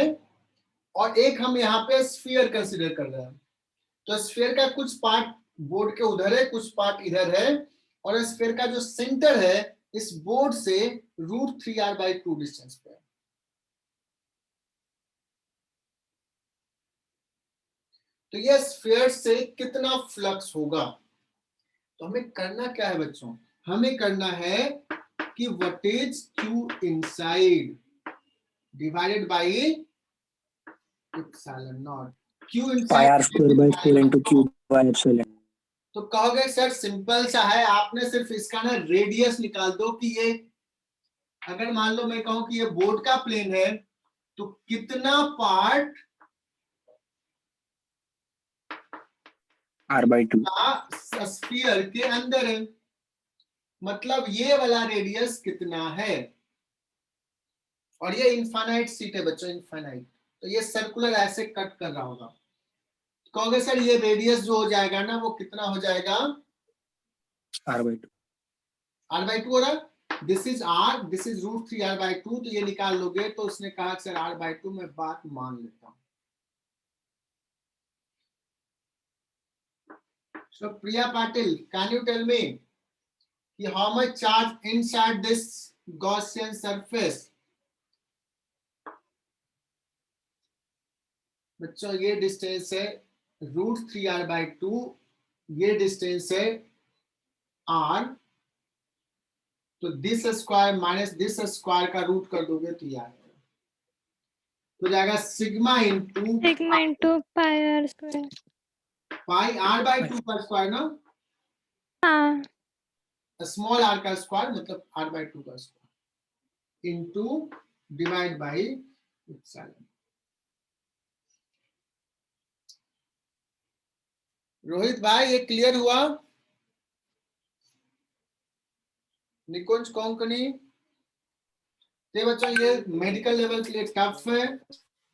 और एक हम यहाँ पे स्फीयर कंसीडर कर रहे हैं। तो स्फीयर का कुछ पार्ट बोर्ड के उधर है, कुछ पार्ट इधर है, और स्फीयर का जो सेंटर है इस बोर्ड से √3r/2 डिस्टेंस पे है। तो ये स्फीयर से कितना फ्लक्स होगा? तो हमें करना क्या है बच्चों? हमें करना है कि what is q inside divided by epsilon not. q Pi r inside square by 4 into q by epsilon. तो कहोगे सर सिंपल सा है, आपने सिर्फ इसका ना रेडियस निकाल दो कि ये, अगर मान लो मैं कहूं कि ये बोर्ड का प्लेन है, तो कितना पार्ट r/2. स्फीयर के अंदर है, मतलब ये वाला रेडियस कितना है। और ये इनफाइनाइट सीट है बच्चों, इनफाइनाइट, तो ये सर्कुलर ऐसे कट कर रहा होगा। कहोगे सर ये रेडियस जो हो जाएगा ना वो कितना हो जाएगा? r/2. r/2 हो रहा, this is r, this is √3r/2, तो ये निकाल लोगे। तो उसने कहा सर r/2, मैं बात मान लेता हूं। So Priya Patil, can you tell me how much charge inside this Gaussian surface? बच्चों ये डिस्टेंस है √3r/2, ये डिस्टेंस है r, तो this square minus this square का रूट कर दोगे तो ये आ जाएगा, तो जाएगा sigma into pi r square. पाई r/2 का स्क्वायर ना, हाँ स्मॉल r का स्क्वायर मतलब r/2 का square into divide by epsilon. Rohit भाई ये क्लियर हुआ? निकुंज कोंकणी, तो बच्चों ये मेडिकल लेवल के लिए टफ है,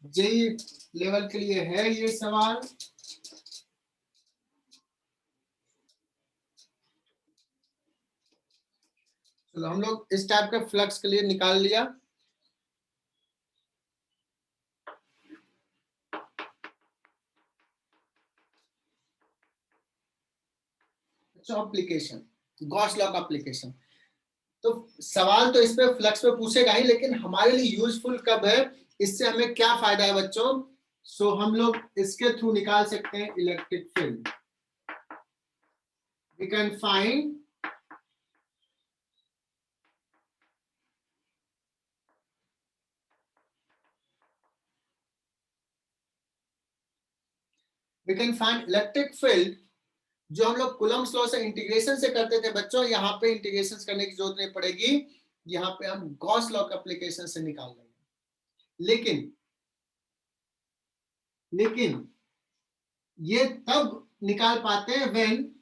जेई लेवल के लिए है ये सवाल। चलो हम लोग इस टाइप के फ्लक्स के लिए निकाल लिया। एप्लीकेशन, गॉस लॉ का एप्लीकेशन, तो सवाल तो इस पे फ्लक्स पे पूछेगा ही, लेकिन हमारे लिए यूजफुल कब है, इससे हमें क्या फायदा है बच्चों? सो हम लोग इसके थ्रू निकाल सकते हैं electric field. We can find we can find electric field जो हम लोग कूलम्ब्स लॉ से इंटीग्रेशन से करते थे बच्चों, यहाँ पे इंटीग्रेशन करने की जरूरत नहीं पड़ेगी, यहाँ पे हम गॉस लॉ का एप्लीकेशन से निकाल लेंगे। लेकिन ये तब निकाल पाते हैं व्हेन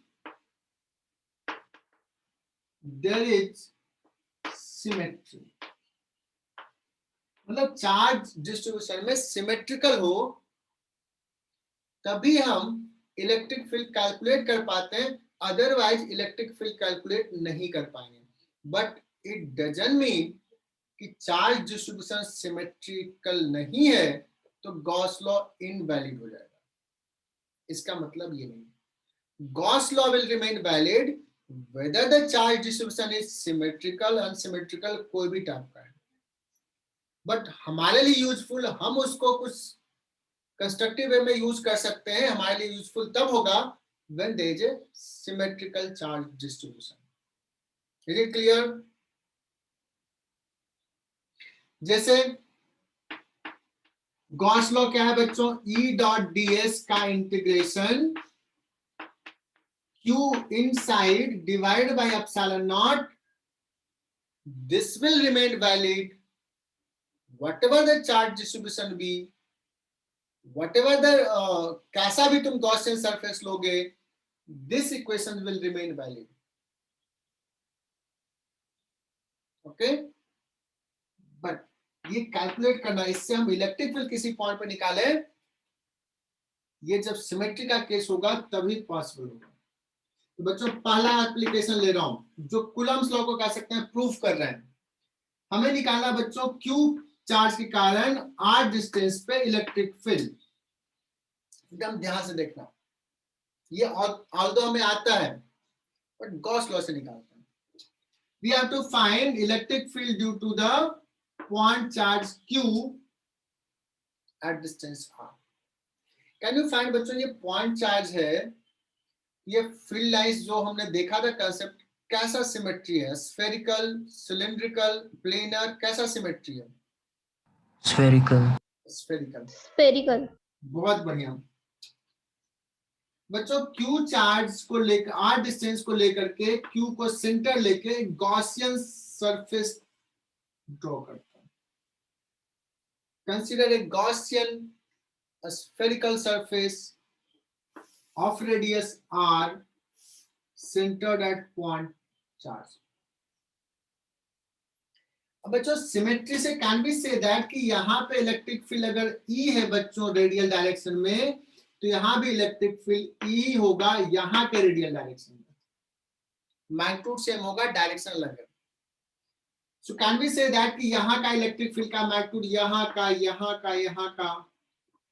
देयर इज सिमेट्री, मतलब चार्ज डिस्ट्रीब्यूशन में सिमेट्रिकल हो, तभी हम इलेक्ट्रिक फील्ड कैलकुलेट कर पाते हैं, अदरवाइज इलेक्ट्रिक फील्ड कैलकुलेट नहीं कर पाएंगे। बट इट डजंट मीन कि चार्ज डिस्ट्रीब्यूशन सिमेट्रिकल नहीं है तो गॉस लॉ इनवैलिड हो जाएगा, इसका मतलब ये नहीं। Gauss law will remain valid whether the charge distribution is symmetrical unsymmetrical, कोई भी टाइप का है। बट हमारे लिए यूजफुल, हम उसको कुछ कंस्ट्रक्टिव वे में यूज कर सकते हैं, हमारे लिए यूजफुल तब होगा when there is a symmetrical charge distribution. Is it clear? जैसे गॉस लॉ क्या है बच्चों, E डॉट ds का integration Q inside divided by epsilon naught, this will remain valid whatever the charge distribution be, whatever the कैसा भी तुम Gaussian surface लोगे, this equation will remain valid. Okay? But ये calculate करना, इससे हम electric field किसी पॉइंट पे निकाले, ये जब सिमेट्री का केस होगा तभी पॉसिबल होगा। तो बच्चों पहला एप्लीकेशन ले रहा हूं जो कूलम्ब्स लॉ को कह सकते हैं प्रूफ कर रहे हैं। हमें निकालना बच्चों क्यू चार्ज के कारण r डिस्टेंस पे इलेक्ट्रिक फील्ड। एकदम ध्यान से देखना, ये ऑल्दो हमें आता है बट गॉस लॉ से निकालते हैं। We have to find electric field due to the point charge q at distance r। Can you find बच्चों, ये पॉइंट चार्ज है, ये फील्ड लाइंस जो हमने देखा था कंसेप्ट, कैसा सिमेट्री है, स्फेरिकल, सिलिंड्रिकल, प्लेनर, कैसा सिमेट्री है? Spherical. स्फेरिकल। Spherical. बहुत बढ़िया बच्चों, क्यू चार्ज को लेकर, आर डिस्टेंस को लेकर के, क्यू को सेंटर लेके गॉसियन सरफेस ड्रॉ करता है। Consider a Gaussian spherical surface of radius r centered at point charge। अब बच्चों सिमेट्री से कैन बी से दैट कि यहाँ पे इलेक्ट्रिक फील्ड अगर E है बच्चों रेडियल डायरेक्शन में, तो यहाँ भी इलेक्ट्रिक फील्ड E होगा यहाँ के रेडियल डायरेक्शन में, मैग्नीट्यूड सेम होगा, डायरेक्शन अलग है। So can be say that कि यहाँ का इलेक्ट्रिक फील्ड का मैग्नीट्यूड यहाँ का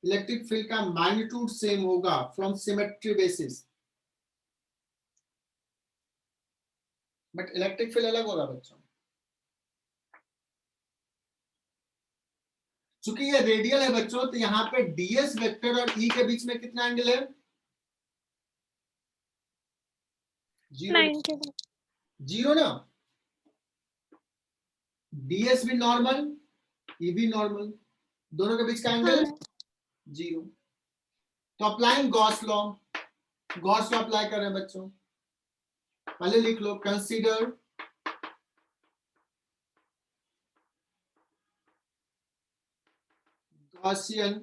इलेक्ट्रिक फील्ड का मैग्नीट्यूड सेम होगा from symmetry basis, but electric field अलग होगा बच्चों। चूंकि ये रेडियल है बच्चों, तो यहाँ पे ds वेक्टर और E के बीच में कितना एंगल है? 90. जीरो ना। ds भी नॉर्मल, E भी नॉर्मल, दोनों के बीच का एंगल जीरो। तो applying Gauss law, Gauss law apply कर रहे हैं बच्चों, पहले लिख लो, कंसीडर गॉसियन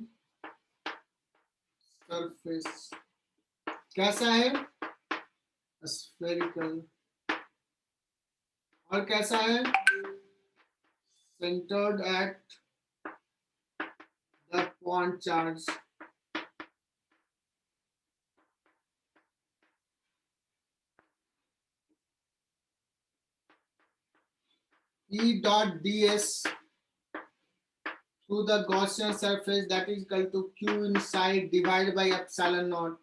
सरफेस कैसा है? स्फेरिकल। और कैसा है? Centred at the point charge. E dot ds to the Gaussian surface that is equal to q inside divided by epsilon naught।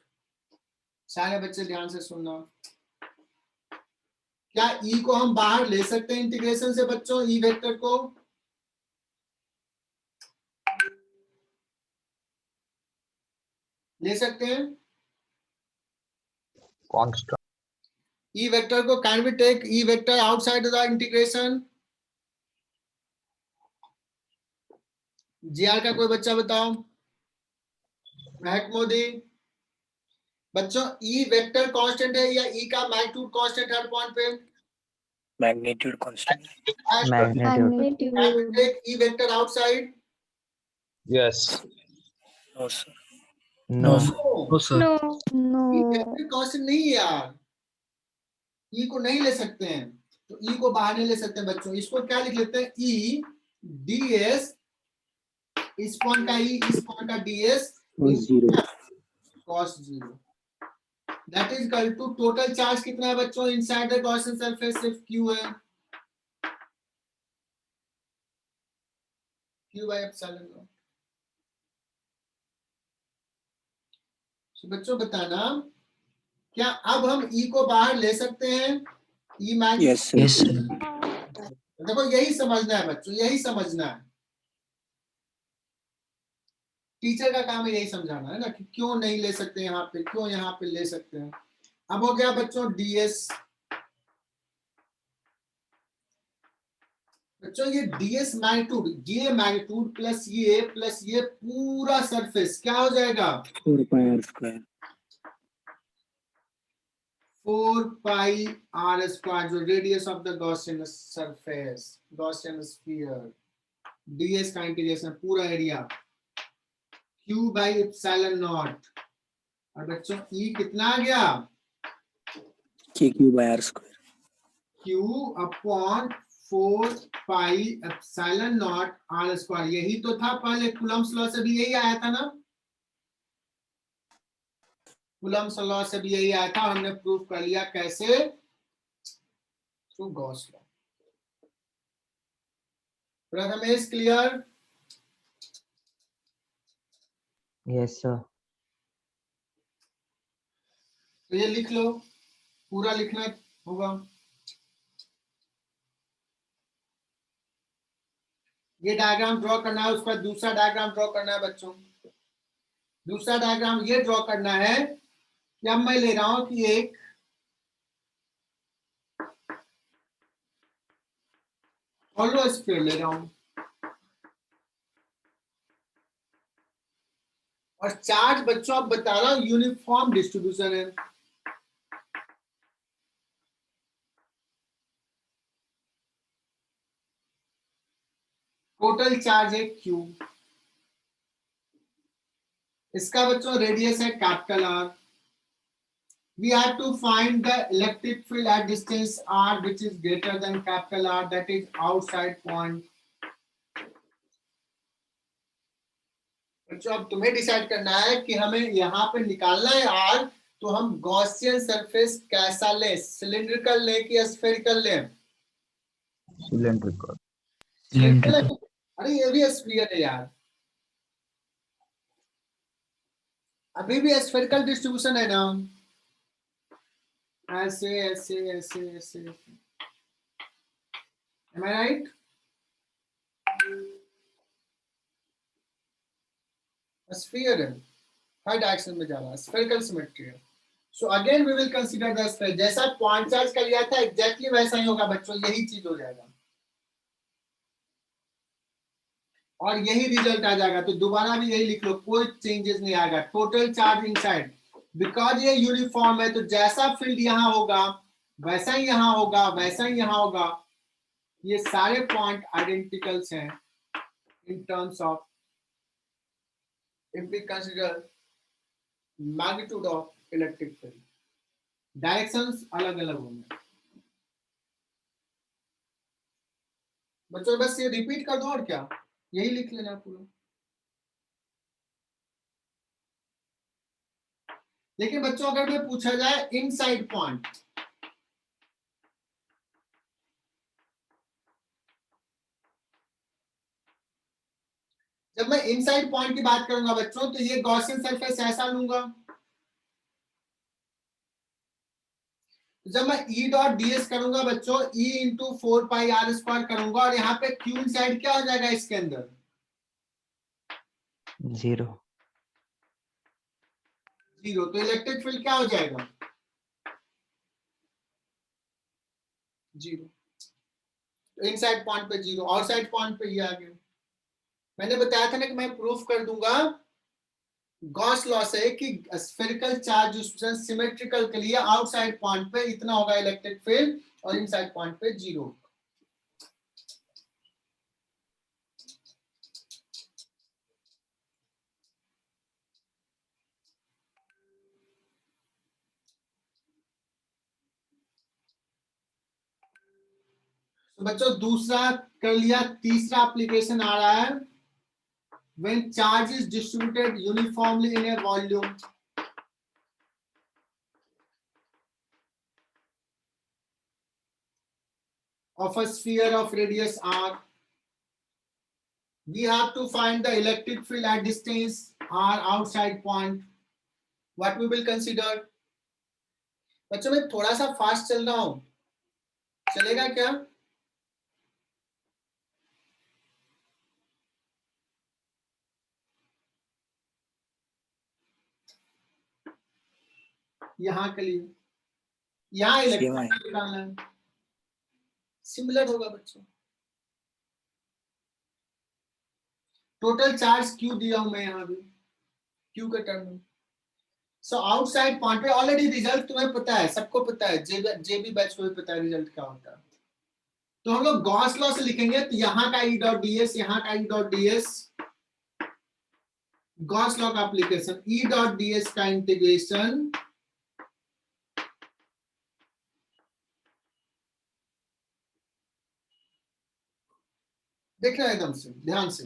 सारे बच्चे ध्यान से सुनना, क्या E को हम बाहर ले सकते हैं इंटीग्रेशन से बच्चों? E वेक्टर को ले सकते हैं? Constant. E वेक्टर को can we take E vector outside the integration? जीआर का कोई बच्चा बताओ, महक मोदी। बच्चों ई वेक्टर कांस्टेंट है या ई का मैग्नीट्यूड कांस्टेंट हर पॉइंट पे? Magnitude constant. And Magnitude. Magnitude. can we take E vector outside? Yes. No, sir. No. No, sir. No. E No. Vector constant नहीं है यार, ई को नहीं ले सकते हैं, तो ई को बाहर नहीं ले सकते हैं बच्चों। इसको क्या लिख लेते हैं? ई ds, इस पॉइंट का ई, इस पॉइंट का ds cos 0, that is equal to total charge कितना है बच्चों इनसाइड द गॉसियन सरफेस? सिर्फ q है, q बाय एप्सिलॉन नॉट। तो बच्चों बताना, क्या अब हम ई को बाहर ले सकते हैं? ई mag, Yes, sir. Yes, sir. देखो यही समझना है बच्चों, यही समझना है। टीचर का काम है यही समझाना है ना, कि क्यों नहीं ले सकते यहाँ पे, क्यों यहाँ पे ले सकते हैं। अब हो गया बच्चों ds। बच्चों ये ds मैग्नीट्यूड, ये मैग्नीट्यूड प्लस ये पूरा सरफेस क्या हो जाएगा? 4 pi r square. 4 पाई r स्क्वायर, जो radius of the Gaussian surface, Gaussian sphere, ds का इंटीग्रेशन पूरा area q by epsilon not. और बच्चों e कितना आ गया? kq by r square. q upon 4 pi epsilon not r square. यही तो था पहले, कूलम्ब्स लॉ से भी यही आया था ना, कूलम्ब्स लॉ से भी यही आया था, हमने प्रूफ कर लिया कैसे? Through Gauss law. Prathamesh clear? Yes, sir. तो ये लिख लो, पूरा लिखना होगा। ये डायग्राम ड्रॉ करना है, उस पर दूसरा डायग्राम ड्रॉ करना है बच्चों। दूसरा डायग्राम ये ड्रॉ करना है कि अब मैं ले रहा हूं कि एक हॉलो स्फीयर ले रहा हूं और चार्ज बच्चों अब बता रहा हूं यूनिफॉर्म डिस्ट्रीब्यूशन है। टोटल चार्ज है Q, इसका बच्चों रेडियस है capital R। We have to find the electric field at distance r which is greater than capital R, that is outside point। बच्चों अब तुम्हें डिसाइड करना है कि हमें यहाँ पे निकालना है R, तो हम गॉसियन सरफेस कैसा लें, सिलिंड्रिकल लें कि स्फेरिकल लें? Cylindrical. Cylindrical. अरे ये भी स्फीयर है यार, अभी भी स्फेरिकल डिस्ट्रीब्यूशन है ना, ऐसे ऐसे ऐसे ऐसे, am I right? स्फीयर है, हर डायरेक्शन में जा रहा है, स्फेरिकल सिमेट्री है। So again we will consider the sphere, जैसा पॉइंट चार्ज का लिया था एग्जैक्टली वैसा ही होगा बच्चों, यही चीज हो जाएगा और यही रिजल्ट आ जाएगा। तो दोबारा भी यही लिख लो, कोई चेंजेस नहीं आएगा। टोटल चार्ज इनसाइड, बिकॉज ये यूनिफॉर्म है तो जैसा फील्ड यहाँ होगा वैसा ही यहाँ होगा, वैसा ही यहाँ होगा। ये सारे पॉइंट आइडेंटिकल्स हैं in terms of, if we consider magnitude of electric field, directions अलग अलग होंगे। बच्चों बस ये रिपीट कर दो और क्या, यही लिख लेना पूरा। लेकिन बच्चों अगर मैं पूछा जाए इनसाइड पॉइंट, जब मैं इनसाइड पॉइंट की बात करूंगा बच्चों, तो ये गॉसियन सरफेस ऐसा लूंगा। जब मैं E डॉट ds करूंगा बच्चों, E इंटू 4 पाई r स्क्वायर करूंगा और यहाँ पे Q इनसाइड क्या हो जाएगा इसके अंदर? 0. 0। तो इलेक्ट्रिक फील्ड क्या हो जाएगा? 0। तो इनसाइड पॉइंट पे 0, आउटसाइड पॉइंट पे ये आ गया। मैंने बताया था ना कि मैं प्रूफ कर दूंगा गॉस लॉ से कि स्फेरिकल चार्ज डिस्ट्रीब्यूशन सिमेट्रिकल के लिए आउटसाइड पॉइंट पे इतना होगा इलेक्ट्रिक फील्ड और इनसाइड पॉइंट पे 0। तो बच्चों दूसरा कर लिया, तीसरा एप्लीकेशन आ रहा है when charge is distributed uniformly in a volume of a sphere of radius r, we have to find the electric field at distance r outside point. What we will consider? बच्चों मैं थोड़ा सा fast चल रहा हूं, चलेगा क्या? यहाँ के लिए यहाँ इलेक्ट्रिक फील्ड निकालना है, सिमिलर होगा बच्चों। टोटल चार्ज क्यू दिया हूं मैं यहाँ भी, क्यू के टर्म में। सो आउटसाइड पॉइंट पे ऑलरेडी रिजल्ट तुम्हें पता है, सबको पता है, जेबी बैच को भी पता है रिजल्ट क्या होता है। तो हम लोग गॉस लॉ से लिखेंगे, तो यहाँ का ई डॉट डी एस, यहाँ का E dot D S, Gauss law का application, E dot D S का इंटीग्रेशन देखना एकदम से ध्यान से।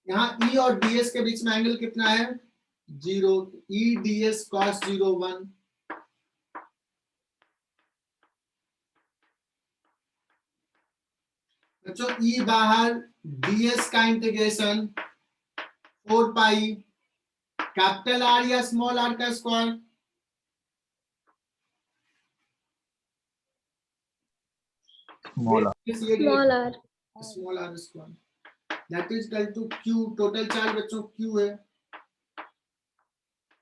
यहाँ ई और डी एस के बीच में एंगल कितना है? 0। E D S cos 0 1। बच्चों ई बाहर, डी एस का इंटीग्रेशन 4 पाई कैपिटल आर या स्मॉल आर का square, Small r. Small R square that is equal to Q. Total charge बच्चों क्यू है,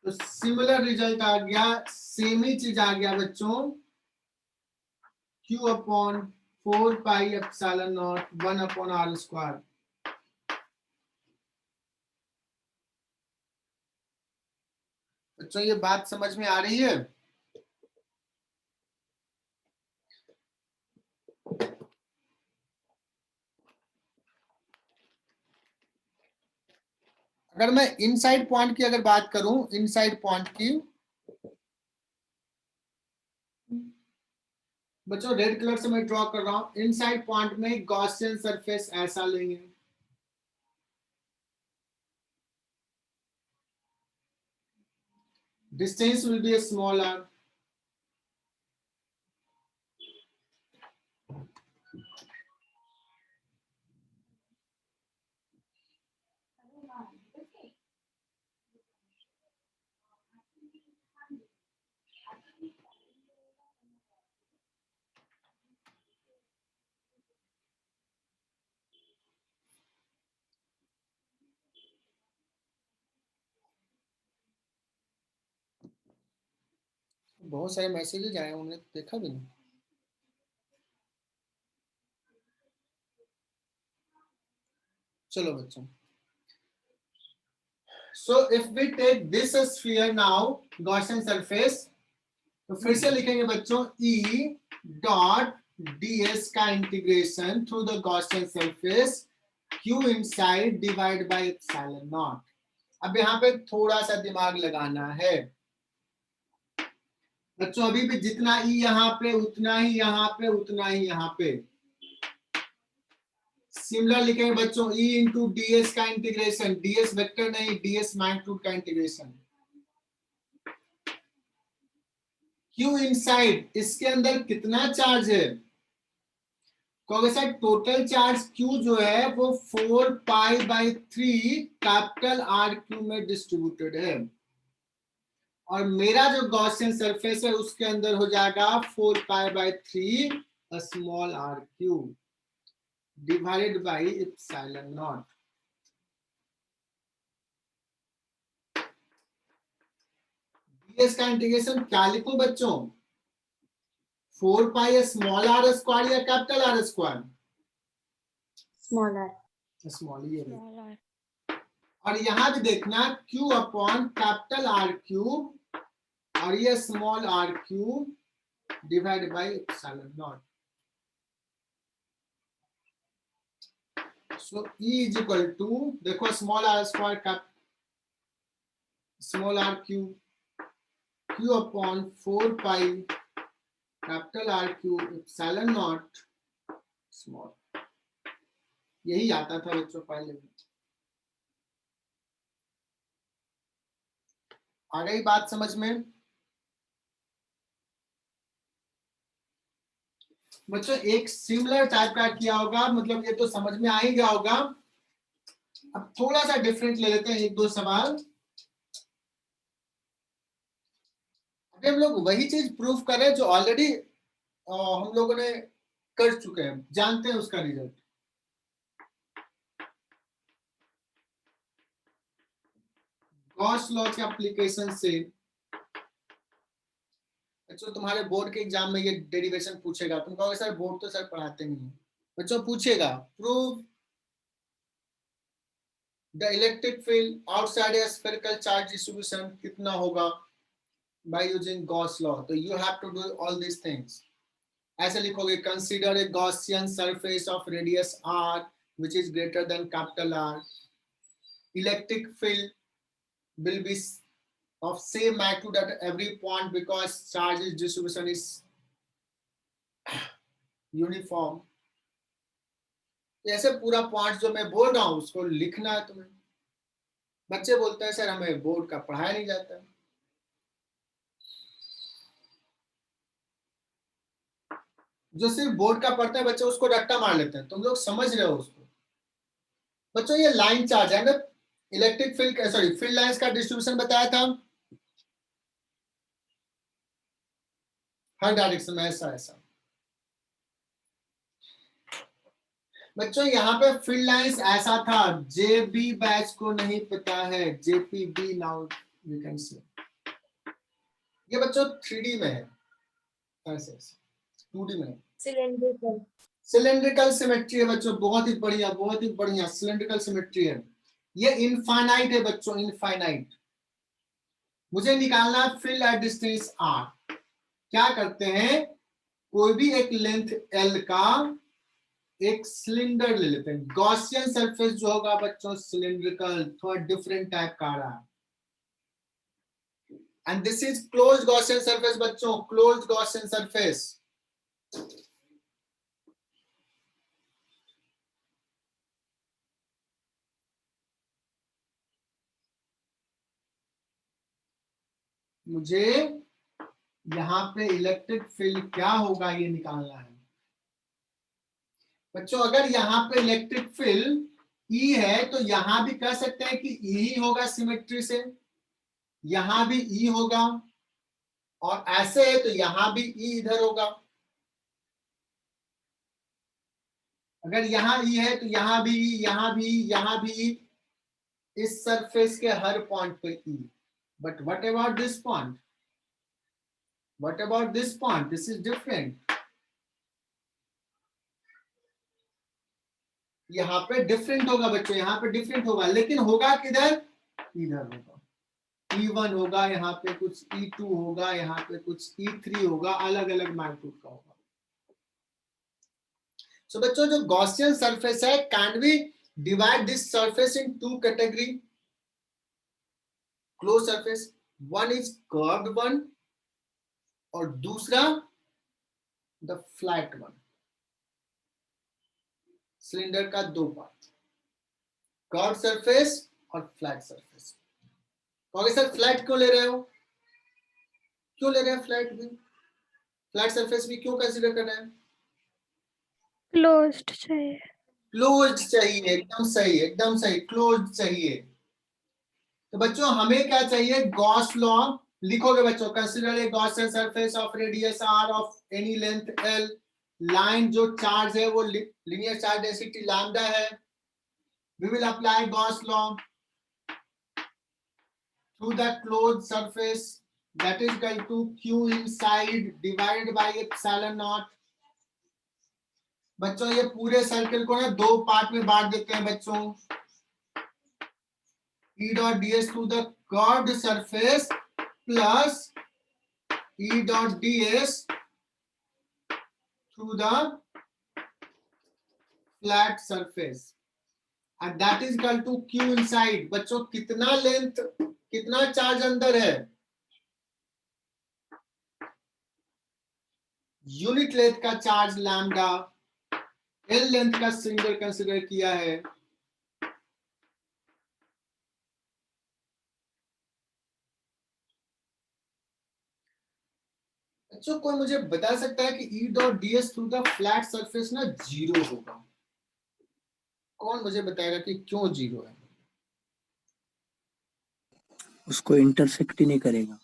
तो सिमिलर रिजल्ट आ गया, सेम ही चीज आ गया बच्चों, Q upon 4 pi epsilon not 1 upon R square. बच्चों ये बात समझ में आ रही है? अगर मैं इनसाइड पॉइंट की अगर बात करूं, इनसाइड पॉइंट की बच्चों रेड कलर से मैं ड्रॉ कर रहा हूं, इनसाइड पॉइंट में गॉसियन सरफेस ऐसा लेंगे, distance will be a small r, बहुत सारे मैसेजेस आए, उन्हें देखा भी नहीं। चलो बच्चों, so if we take this sphere now, Gaussian surface, तो फिर से लिखेंगे बच्चों E dot ds का integration through the Gaussian surface Q inside divide by epsilon not. अब यहाँ पे थोड़ा सा दिमाग लगाना है बच्चों, अभी भी जितना ई यहाँ पे उतना ही यहाँ पे, उतना ही यहाँ पे। सिमिलर लिखेंगे बच्चों ई इंटू डी का इंटीग्रेशन, डीएस वेक्टर नहीं, डीएस मैग्नीट्यूड का इंटीग्रेशन, क्यू इनसाइड, इसके अंदर कितना चार्ज है? क्योंकि सर टोटल चार्ज क्यू जो है वो 4 pi by 3 capital R Q में डिस्ट्रीब्यूटेड है, और मेरा जो गॉसियन सरफेस है उसके अंदर हो जाएगा 4 pi by 3 small R Q divided by epsilon naught. DS का इंटीग्रेशन क्या लिखूं बच्चों? 4 पाई स्मॉल आर स्क्वायर या capital R square? Small R. Small ही है। और यहां भी देखना Q upon capital R cube और ये small r cube divide by epsilon naught. So E is equal to, देखो स्मॉल r स्क्वायर का small r cube Q upon 4 pi capital R cube epsilon not small. यही आता था बच्चों पहले में। आ गई बात समझ में? बच्चों एक सिमिलर टाइप का किया होगा, मतलब ये तो समझ में आ ही गया होगा। अब थोड़ा सा डिफरेंट ले लेते हैं, एक दो सवाल। अभी हम लोग वही चीज प्रूफ करें जो ऑलरेडी हम लोगों ने कर चुके हैं, जानते हैं उसका रिजल्ट। गॉस लॉ के एप्लीकेशन से बच्चों तुम्हारे बोर्ड के एग्जाम में ये डेरिवेशन पूछेगा, तुम कहोगे सर बोर्ड तो सर पढ़ाते नहीं है। बच्चों पूछेगा prove the electric field outside a spherical charge distribution कितना होगा बाय यूजिंग गॉस लॉ। तो you have to do all this things. ऐसे लिखोगे consider a Gaussian surface of radius r which is greater than capital R. Electric field will be of same magnitude at every point because charge distribution is uniform. ऐसे पूरा point जो मैं बोल रहा हूं उसको लिखना है तुम्हें। बच्चे बोलते हैं सर हमें बोर्ड का पढ़ाया नहीं जाता। जो सिर्फ बोर्ड का पढ़ते हैं बच्चे उसको रट्टा मार लेते हैं, तुम लोग समझ रहे हो उसको। बच्चों ये लाइन चार्ज है ना, electric field sorry field lines का डिस्ट्रीब्यूशन बताया था हर डायरेक्शन में ऐसा ऐसा। बच्चों यहाँ पे फील्ड लाइंस ऐसा था, जेबी बैच को नहीं पता है, JPB now you can see. ये बच्चों 3D में है, ऐसे 2D में है। सिलेंड्रिकल सिमेट्री है बच्चों, बहुत ही बढ़िया सिलेंड्रिकल सिमेट्री है। ये इनफाइनाइट है बच्चों, इनफाइनाइट। मुझे निकालना है फील्ड एट डिस्टेंस r। क्या करते हैं, कोई भी एक लेंथ l का एक सिलेंडर ले लेते हैं। गॉसियन सरफेस जो होगा बच्चों सिलेंड्रिकल, थोड़ा डिफरेंट टाइप का रहा है। And this is closed Gaussian surface बच्चों, क्लोज्ड गॉसियन सरफेस। मुझे यहां पे इलेक्ट्रिक फील्ड क्या होगा ये निकालना है बच्चों। अगर यहाँ पे इलेक्ट्रिक फील्ड E है तो यहां भी कह सकते हैं कि E ही होगा सिमेट्री से, यहां भी E होगा, और ऐसे है तो यहां भी E इधर होगा। अगर यहाँ E है तो यहां भी E, यहां भी E, इस सरफेस के हर पॉइंट पे E। But what about this point, what about this point, this is different. यहाँ पे डिफरेंट होगा बच्चों, यहाँ पे डिफरेंट होगा, लेकिन होगा किधर, इधर होगा। E1 होगा, यहाँ पे कुछ E2 होगा, यहाँ पे कुछ E3 होगा, अलग अलग मैग्नीट्यूड का होगा। सो बच्चों जो गॉसियन सरफेस है, can we divide this surface in two category close surface. One is curved one और दूसरा द फ्लैट वन। सिलेंडर का दो पार्ट, कर्व सरफेस और फ्लैट सरफेस। कहोगे सर फ्लैट क्यों ले रहे हो, क्यों ले रहे हैं फ्लैट भी, फ्लैट सरफेस भी क्यों कंसीडर कर रहे हैं? क्लोज्ड चाहिए। क्लोज्ड चाहिए, एकदम सही, एकदम सही, क्लोज्ड चाहिए। तो बच्चों हमें क्या चाहिए, गॉस लॉ लिखोगे बच्चों, consider a Gaussian surface of radius r of any length l। Line जो चार्ज है वो लीनियर चार्ज डेंसिटी लैम्डा है। We will apply Gauss law through the closed surface, that is equal to q inside divided by epsilon not. बच्चों ये पूरे circle को ना दो पार्ट में बांट देते हैं बच्चों। E dot ds through the curved surface plus E dot ds through the flat surface and that is equal to q inside. बच्चों कितना लेंथ, कितना चार्ज अंदर है? यूनिट लेंथ का चार्ज लैम्डा, एल लेंथ का सिलेंडर कंसीडर किया है। बच्चों कोई मुझे बता सकता है कि E dot ds through the flat surface ना जीरो होगा? कौन मुझे बताएगा कि क्यों जीरो है? उसको इंटरसेक्ट ही नहीं करेगा।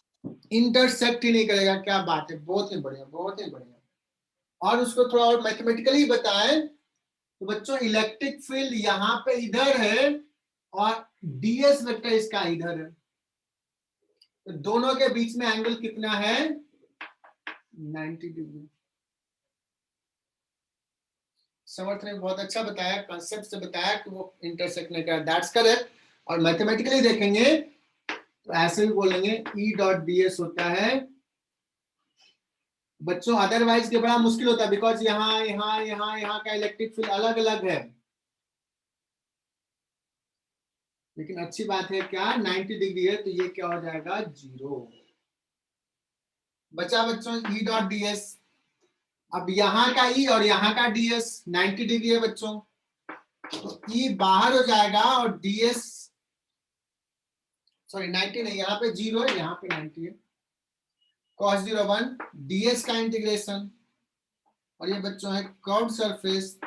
इंटरसेक्ट ही नहीं करेगा, क्या बात है, बहुत ही बढ़िया, बहुत ही बढ़िया। और उसको थोड़ा और मैथमेटिकली बताएं तो बच्चों इलेक्ट्रिक फील्ड यहाँ पे इधर है और ds वेक्टर इसका इधर है, तो दोनों के बीच में एंगल कितना है? 90 डिग्री। समर्थ ने बहुत अच्छा बताया, कॉन्सेप्ट से बताया कि वो इंटरसेक्ट नहीं कर, दैट्स करेक्ट। और मैथमेटिकली देखेंगे तो ऐसे भी बोलेंगे E डॉट ds होता है बच्चों, अदरवाइज के बड़ा मुश्किल होता है बिकॉज यहाँ यहाँ यहाँ यहाँ का इलेक्ट्रिक फील्ड अलग अलग है। लेकिन अच्छी बात है क्या, 90 डिग्री है तो ये क्या हो जाएगा? जीरो। बचा बच्चों E डॉट ds। अब यहाँ का E और यहाँ का ds 90 डिग्री है बच्चों, तो E बाहर हो जाएगा और ds, सॉरी 90 नहीं, यहाँ पे जीरो है, यहाँ पे 90 है। cos 0 1 ds का इंटीग्रेशन, और ये बच्चों है कर्व सरफेस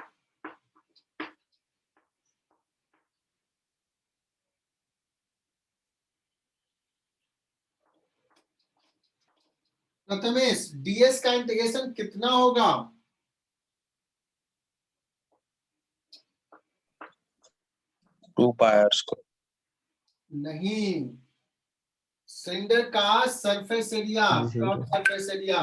प्रथमेश, ds का इंटीग्रेशन कितना होगा? 2 pi r square. नहीं, सिलेंडर का surface area, curve surface area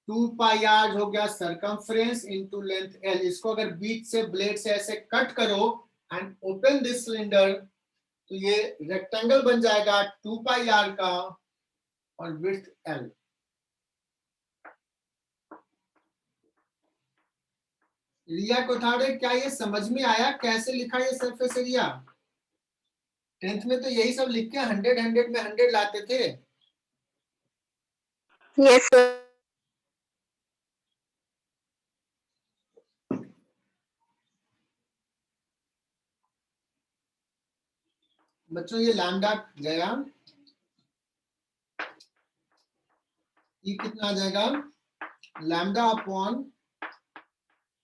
2 pi R हो गया सरकमफ्रेंस इनटू लेंथ l। इसको अगर बीच से ब्लेड से ऐसे कट करो एंड ओपन दिस सिलेंडर तो ये रेक्टेंगल बन जाएगा 2 पाई आर का और विड्थ l। रिया कोठारे, क्या ये समझ में आया कैसे लिखा ये सरफेस एरिया? 10th में तो यही सब लिख के 100 100 में 100 लाते थे। Yes, sir. बच्चों ये लैम्डा गया, ये कितना आ जाएगा? Lambda upon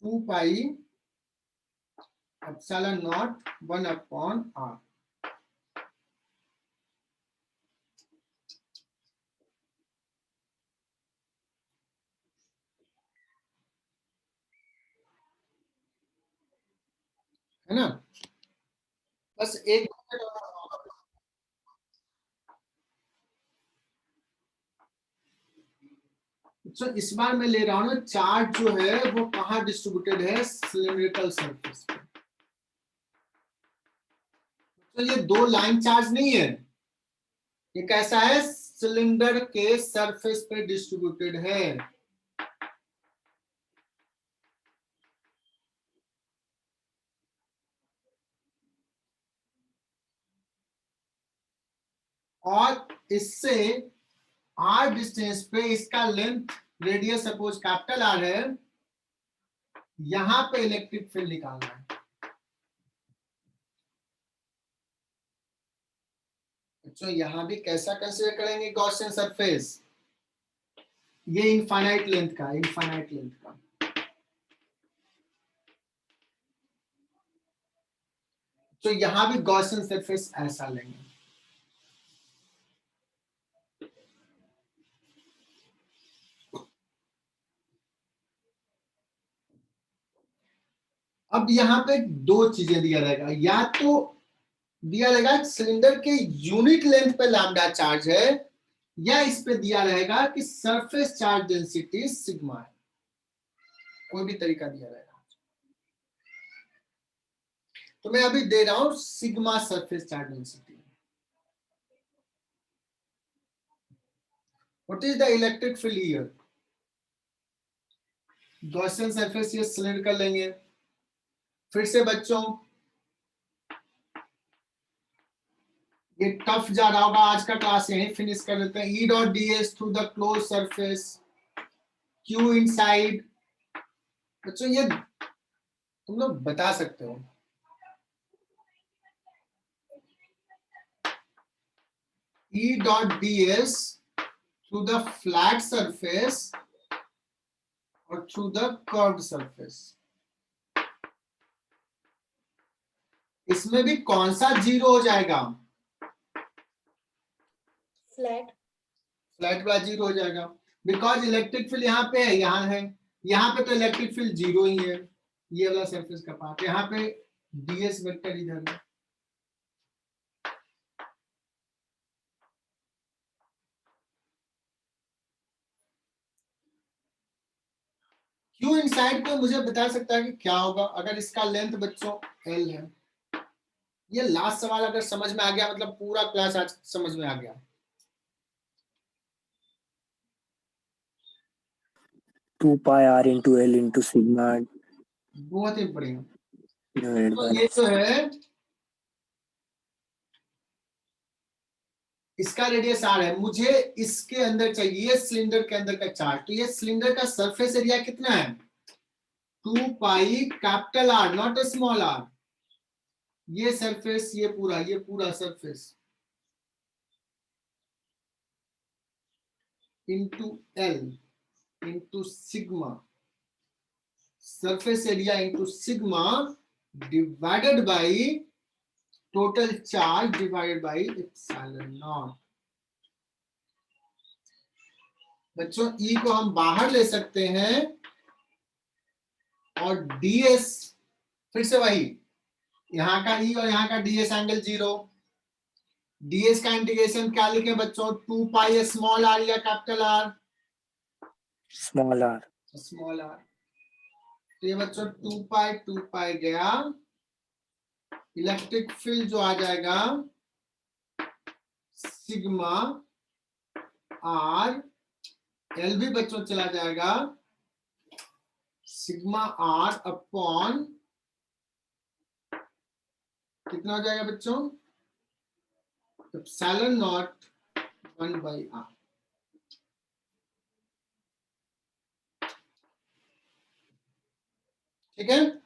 2 pi epsilon not 1 upon r। है ना? बस एक तो इस बार मैं ले रहा हूं ना चार्ज जो है वो कहाँ डिस्ट्रीब्यूटेड है? सिलिंड्रिकल सरफेस पे। तो ये दो लाइन चार्ज नहीं है, ये कैसा है? सिलेंडर के सरफेस पे डिस्ट्रीब्यूटेड है। और इससे r डिस्टेंस पे इसका length, radius suppose capital R है, यहां पे इलेक्ट्रिक फील्ड निकालना है। तो यहां भी कैसा कंसीडर करेंगे गॉसियन सरफेस? ये इनफाइनाइट लेंथ का, इनफाइनाइट लेंथ का। तो यहां भी गॉसियन सरफेस ऐसा लेंगे। अब यहाँ पे दो चीजें दिया रहेगा, या तो दिया रहेगा सिलेंडर के यूनिट लेंथ पे लैम्डा चार्ज है, या इस पे दिया रहेगा कि सरफेस चार्ज डेंसिटी सिग्मा है। कोई भी तरीका दिया रहेगा। तो मैं अभी दे रहा हूं sigma surface charge density. What is the electric field here? Gaussian surface ये सिलेक्ट कर लेंगे। फिर से बच्चों ये टफ जा रहा होगा, आज का क्लास यहीं फिनिश कर देते हैं। E dot ds through the close surface, Q inside. बच्चों ये तुम लोग बता सकते हो। E dot ds through the flat surface और थ्रू द कर्व्ड सरफेस। इसमें भी कौन सा जीरो हो जाएगा? फ्लैट वाला जीरो हो जाएगा, बिकॉज इलेक्ट्रिक फील्ड यहाँ पे है, यहाँ है, यहाँ पे तो इलेक्ट्रिक फील्ड जीरो ही है, ये वाला सरफेस का पार्ट। यहाँ पे ds वेक्टर इधर है। क्यू इनसाइड को मुझे बता सकता है कि क्या होगा अगर इसका लेंथ बच्चों l है? ये लास्ट सवाल अगर समझ में आ गया मतलब पूरा क्लास आज समझ में आ गया। Two pi R into L into sigma बहुत ही बढ़िया। डिवाइडेड तो बाय ये जो है इसका रेडियस r है, मुझे इसके अंदर चाहिए सिलेंडर के अंदर का चार्ज। तो ये सिलेंडर का सरफेस एरिया कितना है? 2 pi capital R, not small r। ये सरफेस, ये पूरा surface into L into sigma, surface area into sigma divided by total charge divided by epsilon not. बच्चों ई को हम बाहर ले सकते हैं और ds फिर से वही, यहाँ का ई और यहाँ का ds एंगल जीरो। ds का इंटीग्रेशन क्या लिखे बच्चों? 2 पाई स्मॉल r या capital R? Small R. Small r। तो ये बच्चों 2 पाई गया, इलेक्ट्रिक फील्ड जो आ जाएगा सिग्मा r, L भी बच्चों चला जाएगा, सिग्मा r अपॉन कितना हो जाएगा बच्चों? Epsilon not 1/r। ठीक है।